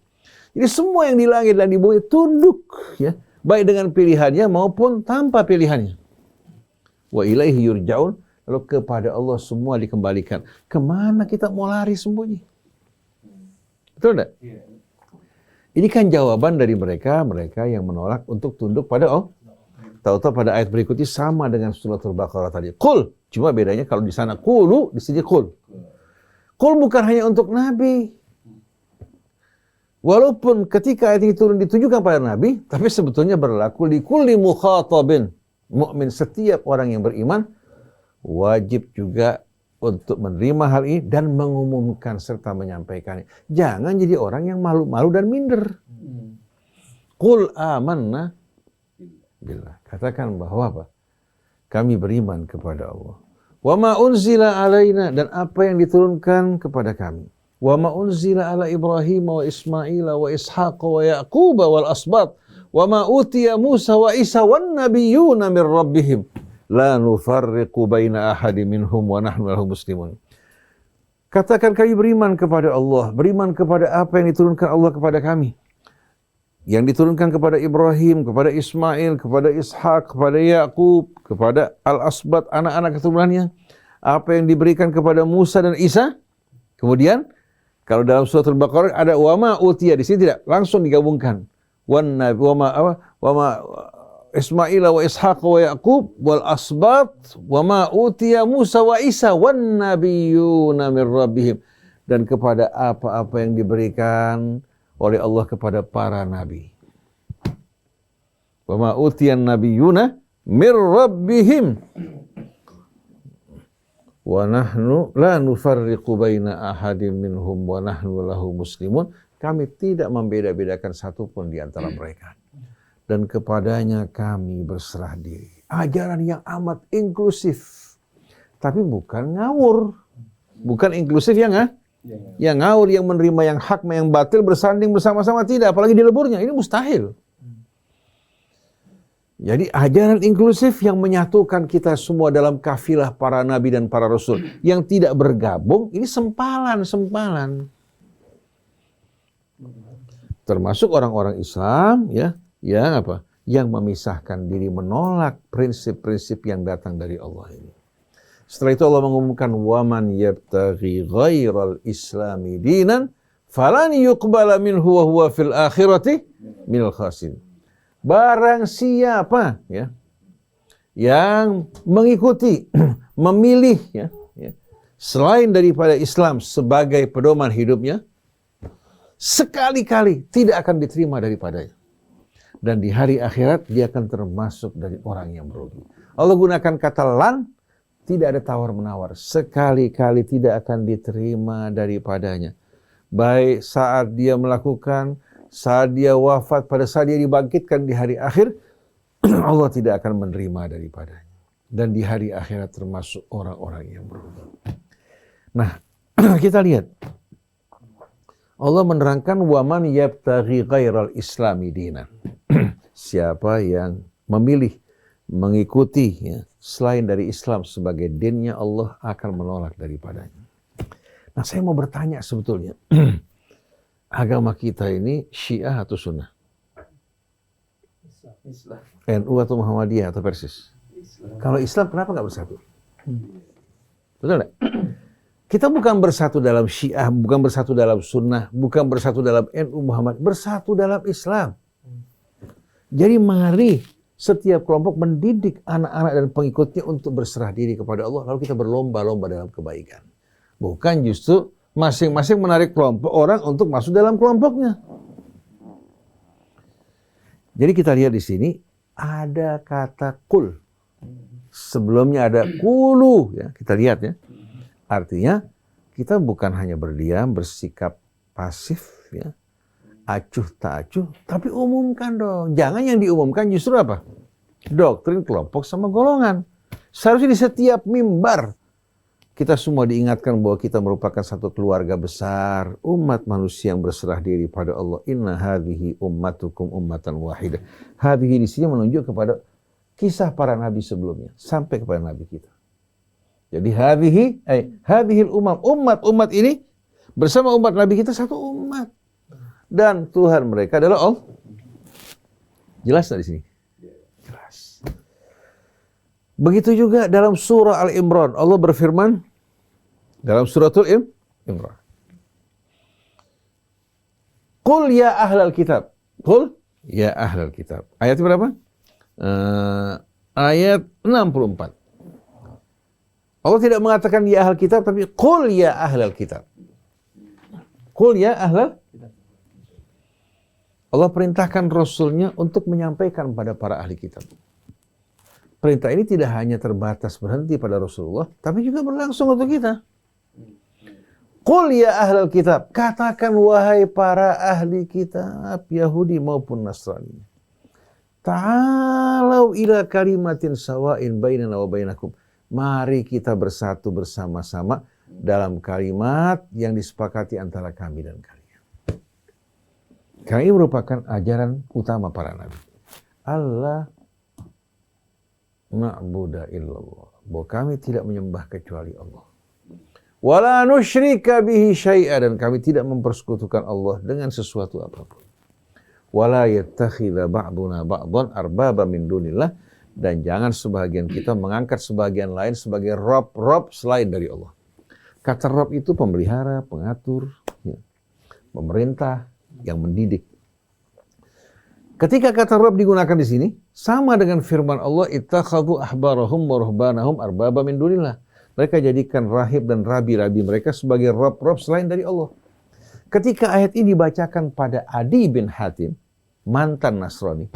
[SPEAKER 2] Jadi semua yang di langit dan di bumi tunduk, ya, baik dengan pilihannya maupun tanpa pilihannya. Wa ilaihi yurja'un, lalu kepada Allah semua dikembalikan. Kemana kita mau lari sembunyi? Betul tidak? Ini kan jawaban dari mereka yang menolak untuk tunduk pada Allah. Tahu-tahu pada ayat berikutnya sama dengan suratul Baqarah tadi. Qul, cuma bedanya kalau di sana qulu, di sini qul. Qul bukan hanya untuk nabi. Walaupun ketika ayat ini turun ditujukan pada nabi, tapi sebetulnya berlaku li kulli mukhatabin mu'min. Setiap orang yang beriman wajib juga untuk menerima hal ini dan mengumumkan serta menyampaikannya. Jangan jadi orang yang malu-malu dan minder. Qul amanna billah. Katakan bahwa apa? Kami beriman kepada Allah. Wa ma unzila alaina, dan apa yang diturunkan kepada kami. Wa ma unzila ala Ibrahim wa Ismail wa Ishaq wa Yaqub wal asbat. Wa ma utiya Musa wa Isa wan nabiyyuna min rabbihim. La nufarriqu baina ahadin minhum wa nahnu lahu muslimun. Katakan kami beriman kepada Allah, beriman kepada apa yang diturunkan Allah kepada kami. Yang diturunkan kepada Ibrahim, kepada Ismail, kepada Ishak, kepada Yaqub, kepada Al-Asbat, anak-anak keturunannya. Apa yang diberikan kepada Musa dan Isa. Kemudian, kalau dalam surat Al-Baqarah ada wama utiya, di sini tidak, langsung digabungkan. Wama Ismail wa Ishaq wa Yaqub wal asbat wama utiya Musa wa Isa wan nabiyyuna min rabbihim, dan kepada apa-apa yang diberikan oleh Allah kepada para nabi. Wa ma utiyan nabiyyuna mir rabbihim wa nahnu la nufarriqu baina ahadin minhum wa nahnu lahu muslimun. Kami tidak membeda-bedakan satupun di antara mereka. Dan kepadanya kami berserah diri. Ajaran yang amat inklusif. Tapi bukan ngawur. Bukan inklusif yang ngawur, yang menerima yang hak, yang batil, bersanding bersama-sama, tidak, apalagi dileburnya, ini mustahil. Jadi ajaran inklusif yang menyatukan kita semua dalam kafilah para nabi dan para rasul, yang tidak bergabung, ini sempalan. Termasuk orang-orang Islam, yang memisahkan diri, menolak prinsip-prinsip yang datang dari Allah ini. Setelah itu Allah mengumumkan waman yabtaghi ghairal islami dinan falan yuqbala minhu wa huwa fil akhirati minal khasirin. Barang siapa yang mengikuti, memilih selain daripada Islam sebagai pedoman hidupnya, sekali-kali tidak akan diterima daripadanya. Dan di hari akhirat dia akan termasuk dari orang yang merugi. Allah gunakan kata lan, tidak ada tawar-menawar. Sekali-kali tidak akan diterima daripadanya. Baik saat dia melakukan, saat dia wafat, pada saat dia dibangkitkan di hari akhir, Allah tidak akan menerima daripadanya. Dan di hari akhirat termasuk orang-orang yang merugi. Nah, kita lihat. Allah menerangkan waman yabtaghi ghairal islami dinan. Siapa yang memilih, mengikuti selain dari Islam sebagai dinnya, Allah akan menolak daripadanya. Nah, saya mau bertanya sebetulnya, agama kita ini Syiah atau Sunnah?
[SPEAKER 3] Islam.
[SPEAKER 2] NU atau Muhammadiyah atau Persis?
[SPEAKER 3] Islam.
[SPEAKER 2] Kalau Islam kenapa nggak bersatu? Betul nggak? Kita bukan bersatu dalam Syiah, bukan bersatu dalam Sunnah, bukan bersatu dalam NU Muhammad, bersatu dalam Islam. Jadi mari setiap kelompok mendidik anak-anak dan pengikutnya untuk berserah diri kepada Allah, lalu kita berlomba-lomba dalam kebaikan. Bukan justru masing-masing menarik kelompok orang untuk masuk dalam kelompoknya. Jadi kita lihat di sini ada kata kul. Sebelumnya ada kulu, kita lihat ya. Artinya kita bukan hanya berdiam, bersikap pasif, acuh tak acuh, tapi umumkan dong. Jangan yang diumumkan justru apa? Doktrin kelompok sama golongan. Seharusnya di setiap mimbar kita semua diingatkan bahwa kita merupakan satu keluarga besar, umat manusia yang berserah diri pada Allah. Inna hadhihi ummatukum ummatan wahidah. Hadhihi di sini menunjuk kepada kisah para nabi sebelumnya sampai kepada nabi kita. Jadi hadhil umat ini bersama umat nabi kita satu umat. Dan Tuhan mereka adalah Allah. Jelas dari sini? Jelas. Begitu juga dalam surah Al-Imran, Allah berfirman dalam suratul Imran. Qul ya ahlal kitab. Qul ya ahlal kitab. Ayat berapa? Ayat 64. Allah tidak mengatakan ya ahlal kitab, tapi qul ya ahlal kitab. Qul ya ahlal kitab. Allah perintahkan Rasulnya untuk menyampaikan pada para ahli kitab. perintah ini tidak hanya terbatas berhenti pada Rasulullah, tapi juga berlangsung untuk kita. Qul ya ahlal kitab, katakan wahai para ahli kitab, Yahudi maupun Nasrani. Ta'alau ila kalimatin sawa'in bainana wa bainakum. Mari kita bersatu bersama-sama dalam kalimat yang disepakati antara kami dan kalian. Karena ini merupakan ajaran utama para nabi. Allah na'budu illallah. Bahwa kami tidak menyembah kecuali Allah. Wala nusyrika bihi syai'a, dan kami tidak mempersekutukan Allah dengan sesuatu apapun. Wala yattakhidha ba'duna ba'dhan arbaba min dunillah, dan jangan sebagian kita mengangkat sebagian lain sebagai rob selain dari Allah. Kata rob itu pemelihara, pengatur, ya, pemerintah yang mendidik. Ketika kata rob digunakan di sini, sama dengan firman Allah, ittakhadhu ahbarahum wa ruhbanahum arbaba min dunillah. Mereka jadikan rahib dan rabi-rabi mereka sebagai rob-rob selain dari Allah. Ketika ayat ini dibacakan pada Adi bin Hatim, mantan Nasrani,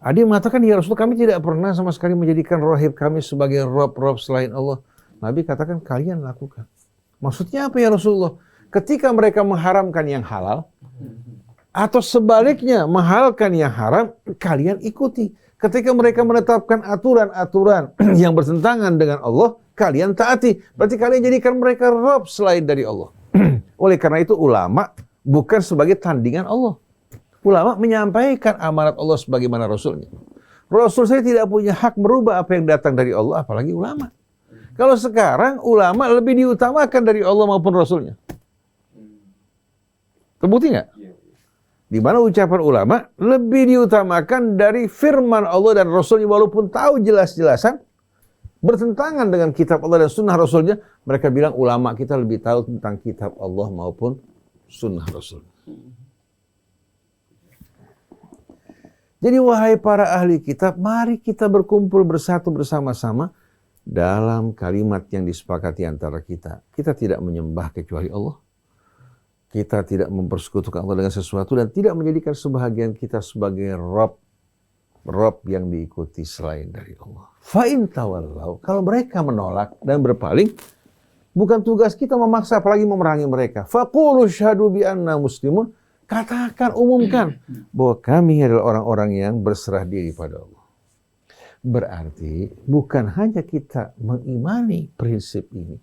[SPEAKER 2] Adi mengatakan, ya Rasul, kami tidak pernah sama sekali menjadikan rahib kami sebagai rob-rob selain Allah. Nabi katakan, kalian lakukan. Maksudnya apa ya Rasulullah? Ketika mereka mengharamkan yang halal, atau sebaliknya menghalalkan yang haram, kalian ikuti. Ketika mereka menetapkan aturan-aturan yang bertentangan dengan Allah, kalian taati. Berarti kalian jadikan mereka rob selain dari Allah. Oleh karena itu ulama bukan sebagai tandingan Allah. Ulama menyampaikan amanat Allah sebagaimana Rasulnya. Rasul saya tidak punya hak merubah apa yang datang dari Allah, apalagi ulama. Kalau sekarang ulama lebih diutamakan dari Allah maupun Rasulnya. Terbukti nggak? Di mana ucapan ulama lebih diutamakan dari firman Allah dan Rasulnya, walaupun tahu jelas-jelasan bertentangan dengan kitab Allah dan sunnah Rasulnya, mereka bilang ulama kita lebih tahu tentang kitab Allah maupun sunnah Rasul. Jadi wahai para ahli kitab, mari kita berkumpul bersatu bersama-sama dalam kalimat yang disepakati antara kita. Kita tidak menyembah kecuali Allah. Kita tidak mempersekutukan Allah dengan sesuatu dan tidak menjadikan sebahagian kita sebagai rob yang diikuti selain dari Allah. Fa'in tawallau, kalau mereka menolak dan berpaling, bukan tugas kita memaksa apalagi memerangi mereka. Faqulu syahadu bi anna muslimun, katakan, umumkan bahwa kami adalah orang-orang yang berserah diri pada Allah. Berarti bukan hanya kita mengimani prinsip ini,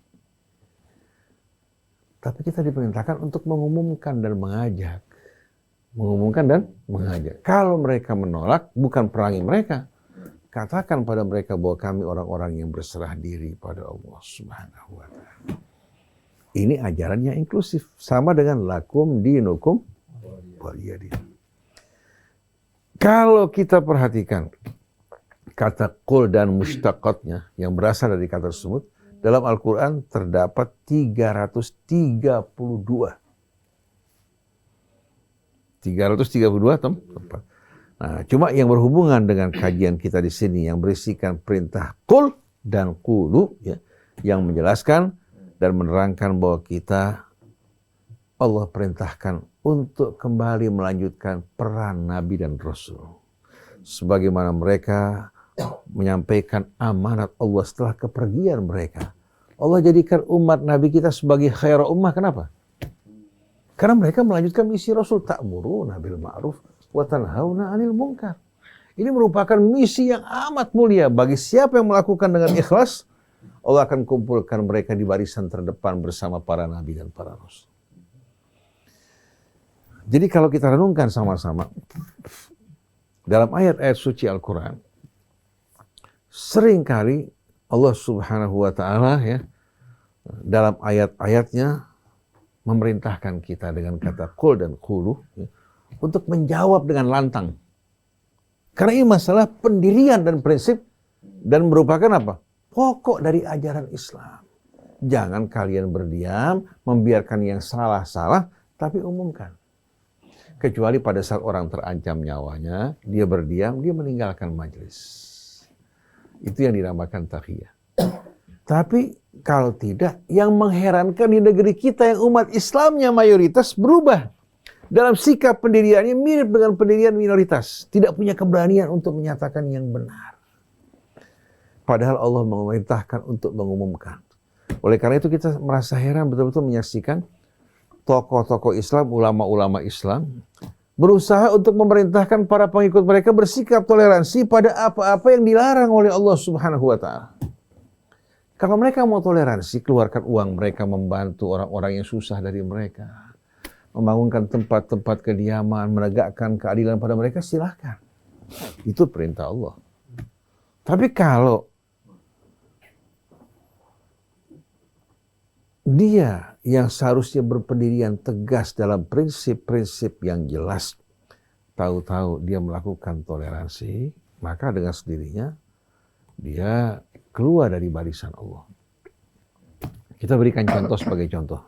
[SPEAKER 2] tapi kita diperintahkan untuk mengumumkan dan mengajak. Mengumumkan dan mengajak. Kalau mereka menolak, bukan perangi mereka. Katakan pada mereka bahwa kami orang-orang yang berserah diri pada Allah Subhanahu wa ta'ala. Ini ajaran yang inklusif. Sama dengan lakum dinukum waliyadin. Kalau kita perhatikan kata qul dan mushtaqatnya yang berasal dari kata tersebut, dalam Al-Quran terdapat 332. 332 tempat. Nah, cuma yang berhubungan dengan kajian kita di sini yang berisikan perintah qul dan qulu, ya, yang menjelaskan dan menerangkan bahwa kita Allah perintahkan untuk kembali melanjutkan peran Nabi dan Rasul. Sebagaimana mereka menyampaikan amanat Allah setelah kepergian mereka. Allah jadikan umat Nabi kita sebagai khairul ummah. Kenapa? Karena mereka melanjutkan misi Rasul, ta'muruna bil ma'ruf wa tanhauna 'anil munkar. Ini merupakan misi yang amat mulia bagi siapa yang melakukan dengan ikhlas. Allah akan kumpulkan mereka di barisan terdepan bersama para nabi dan para rasul. Jadi kalau kita renungkan sama-sama dalam ayat-ayat suci Al-Quran, seringkali Allah Subhanahu wa ta'ala, ya, dalam ayat-ayatnya memerintahkan kita dengan kata qul dan qulu, ya, untuk menjawab dengan lantang. Karena ini masalah pendirian dan prinsip dan merupakan apa? Pokok dari ajaran Islam. Jangan kalian berdiam, membiarkan yang salah-salah, tapi umumkan. Kecuali pada saat orang terancam nyawanya, dia berdiam, dia meninggalkan majelis. Itu yang dinamakan takhiyah. Tapi kalau tidak, yang mengherankan di negeri kita yang umat Islamnya mayoritas berubah. Dalam sikap pendiriannya mirip dengan pendirian minoritas. Tidak punya keberanian untuk menyatakan yang benar. Padahal Allah memerintahkan untuk mengumumkan. Oleh karena itu kita merasa heran betul-betul menyaksikan tokoh-tokoh Islam, ulama-ulama Islam berusaha untuk memerintahkan para pengikut mereka bersikap toleransi pada apa-apa yang dilarang oleh Allah Subhanahu wa taala. Kalau mereka mau toleransi, keluarkan uang mereka membantu orang-orang yang susah dari mereka. Membangunkan tempat-tempat kediaman, menegakkan keadilan pada mereka, silahkan. Itu perintah Allah. Tapi kalau dia yang seharusnya berpendirian tegas dalam prinsip-prinsip yang jelas, tahu-tahu dia melakukan toleransi, maka dengan sendirinya dia keluar dari barisan Allah. Kita berikan contoh sebagai contoh.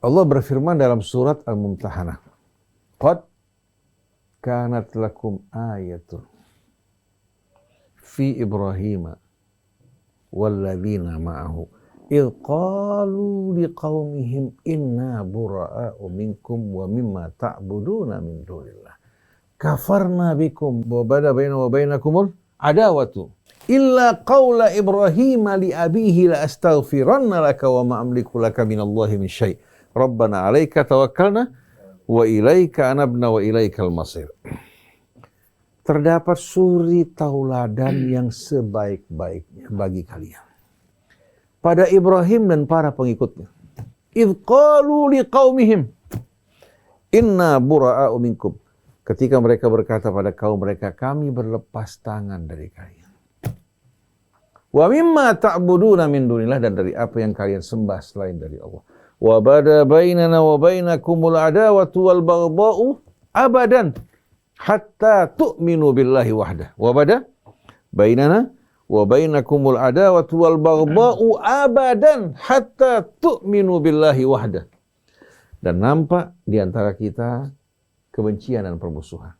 [SPEAKER 2] Allah berfirman dalam surat Al-Mumtahanah, "Qad kanat lakum ayatun fi Ibrahim walladzina ma'ahu idh qalu liqaumihim inna bura'a'u minkum wa mimma ta'buduna min dunillah kafarna bikum wa bada baina wa bainakumul adawatu illa qawla Ibrahim li abihi la astaghfiranna laka wa ma amliku laka minallahi min syai' Rabbana 'alaika tawakkalna wa ilaika anabna wa ilaikal masir." Terdapat suri tauladan yang sebaik-baiknya bagi kalian pada Ibrahim dan para pengikutnya. Idh qalu liqaumihim inna bura'a'u minkum. Ketika mereka berkata pada kaum mereka, kami berlepas tangan dari kalian. Wa mimma ta'buduna min dunillah, dan dari apa yang kalian sembah selain dari Allah. Wa bada bainana wa bainakumul adawatu wal baghdha'u abadan hatta tu'minu billahi wahdah. Wa bada bainana wa bainakumul adawatu wal baghdha'u abadan hatta tu'minu billahi wahdah. Dan nampak di antara kita kebencian dan permusuhan.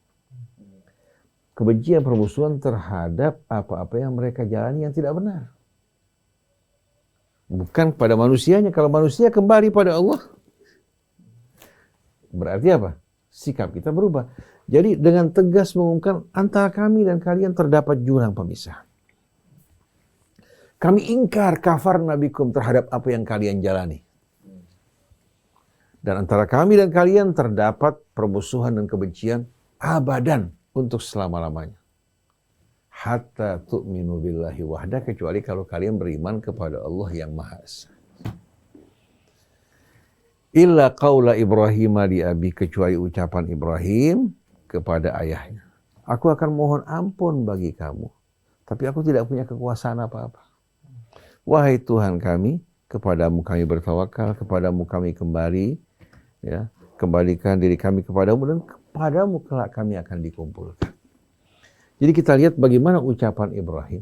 [SPEAKER 2] Kebencian permusuhan terhadap apa-apa yang mereka jalani yang tidak benar. Bukan pada manusianya. Kalau manusia kembali pada Allah, berarti apa? Sikap kita berubah. Jadi dengan tegas mengumumkan, antara kami dan kalian terdapat jurang pemisah. Kami ingkar kafarna bikum terhadap apa yang kalian jalani. Dan antara kami dan kalian terdapat permusuhan dan kebencian abadan untuk selama-lamanya. Hatta tu'minu billahi wahda, kecuali kalau kalian beriman kepada Allah yang Maha Esa. Illa qaula Ibrahim li abi, kecuali ucapan Ibrahim kepada ayahnya. Aku akan mohon ampun bagi kamu, tapi aku tidak punya kekuasaan apa-apa. Wahai Tuhan kami, kepadamu kami bertawakal, kepadamu kami kembali, ya, kembalikan diri kami kepadamu, dan kepadamu kelak kami akan dikumpulkan. Jadi kita lihat bagaimana ucapan Ibrahim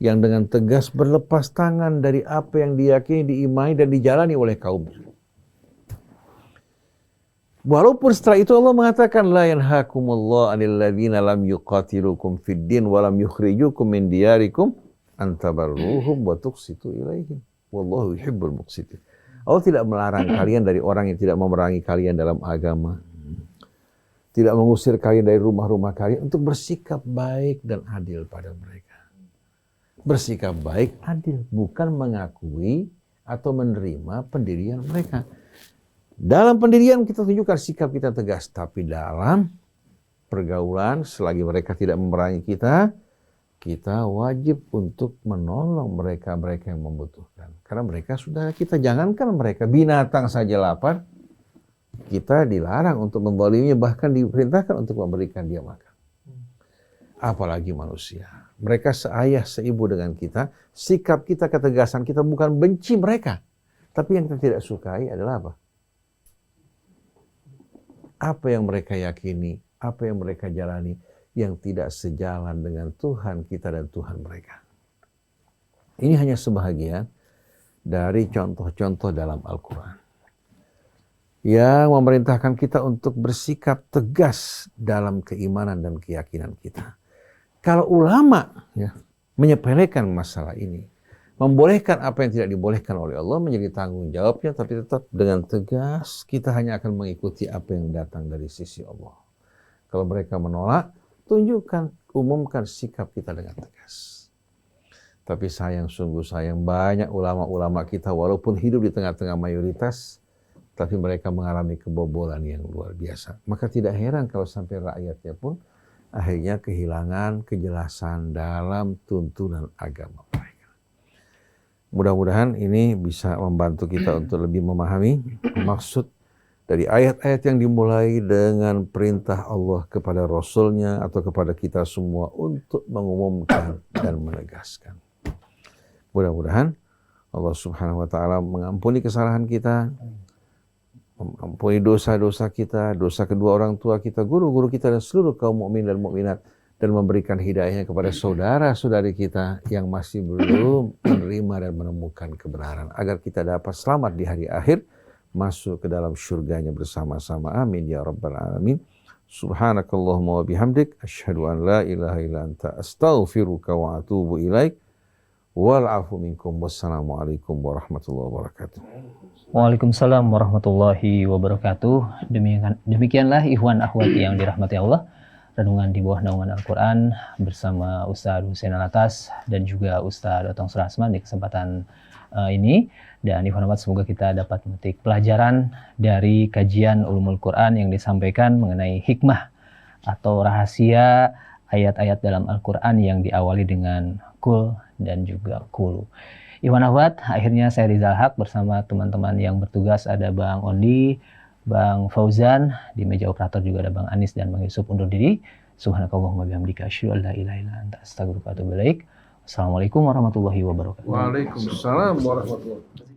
[SPEAKER 2] yang dengan tegas berlepas tangan dari apa yang diyakini, diimani, dan dijalani oleh kaumnya. Walaupun setelah itu Allah mengatakan, la yanhakumullah 'anil ladzina lam yuqatilukum fid din wa lam yukhrijukum min diyarikum an tabarruhum wa tuqsitu ilaihim wallahu yuhibbul muqsitin. Allah tidak melarang kalian dari orang yang tidak memerangi kalian dalam agama, tidak mengusir kalian dari rumah-rumah kalian, untuk bersikap baik dan adil pada mereka. Bersikap baik, adil, bukan mengakui atau menerima pendirian mereka. Dalam pendirian kita tunjukkan sikap kita tegas, tapi dalam pergaulan selagi mereka tidak memerangi kita, kita wajib untuk menolong mereka-mereka yang membutuhkan. Karena mereka sudah, kita jangankan mereka, binatang saja lapar, kita dilarang untuk membaliminya, bahkan diperintahkan untuk memberikan dia makan. Apalagi manusia. Mereka seayah seibu dengan kita, sikap kita, ketegasan kita bukan benci mereka. Tapi yang kita tidak sukai adalah apa? Apa yang mereka yakini, apa yang mereka jalani, yang tidak sejalan dengan Tuhan kita dan Tuhan mereka. Ini hanya sebahagian dari contoh-contoh dalam Al-Quran yang memerintahkan kita untuk bersikap tegas dalam keimanan dan keyakinan kita. Kalau ulama menyepelekan masalah ini, membolehkan apa yang tidak dibolehkan oleh Allah menjadi tanggung jawabnya, tapi tetap dengan tegas kita hanya akan mengikuti apa yang datang dari sisi Allah. Kalau mereka menolak, tunjukkan, umumkan sikap kita dengan tegas. Tapi sungguh sayang, banyak ulama-ulama kita walaupun hidup di tengah-tengah mayoritas, tapi mereka mengalami kebobolan yang luar biasa. Maka tidak heran kalau sampai rakyatnya pun akhirnya kehilangan kejelasan dalam tuntunan agama mereka. Mudah-mudahan ini bisa membantu kita untuk lebih memahami maksud dari ayat-ayat yang dimulai dengan perintah Allah kepada Rasul-Nya atau kepada kita semua untuk mengumumkan dan menegaskan. Mudah-mudahan Allah Subhanahu wa taala mengampuni kesalahan kita, mengampuni dosa-dosa kita, dosa kedua orang tua kita, guru-guru kita dan seluruh kaum mukmin dan mukminat, dan memberikan hidayahnya kepada saudara-saudari kita yang masih belum menerima dan menemukan kebenaran, agar kita dapat selamat di hari akhir, masuk ke dalam surganya bersama-sama. Amin ya rabbal alamin. Subhanakallahumma wa bihamdik, asyhadu an la ilaha illa anta, astaghfiruka wa atubu ilaik. Wal'afu minkum. Wassalamualaikum warahmatullahi wabarakatuh.
[SPEAKER 1] Waalaikumsalam warahmatullahi wabarakatuh. Demikianlah ikhwan akhwati yang dirahmati Allah, renungan di bawah naungan Al-Quran bersama Ustaz Husain Alatas dan juga Ustaz Otong Surahman di kesempatan ini. Dan ikhwan akhwat, semoga kita dapat memetik pelajaran dari kajian Ulumul Quran yang disampaikan mengenai hikmah atau rahasia ayat-ayat dalam Al-Quran yang diawali dengan kul dan juga kulu. Ikhwan akhwat, akhirnya saya Rizal Haq bersama teman-teman yang bertugas, ada Bang Ondi, Bang Fauzan, di meja operator juga ada Bang Anis dan Bang Yusuf, undur diri. Subhanakallahumma bihamdika, asyhadu an la ilaha illa anta, astaghfiruka wa atubu ilaik. Assalamualaikum warahmatullahi wabarakatuh.
[SPEAKER 2] Waalaikumsalam warahmatullahi wabarakatuh.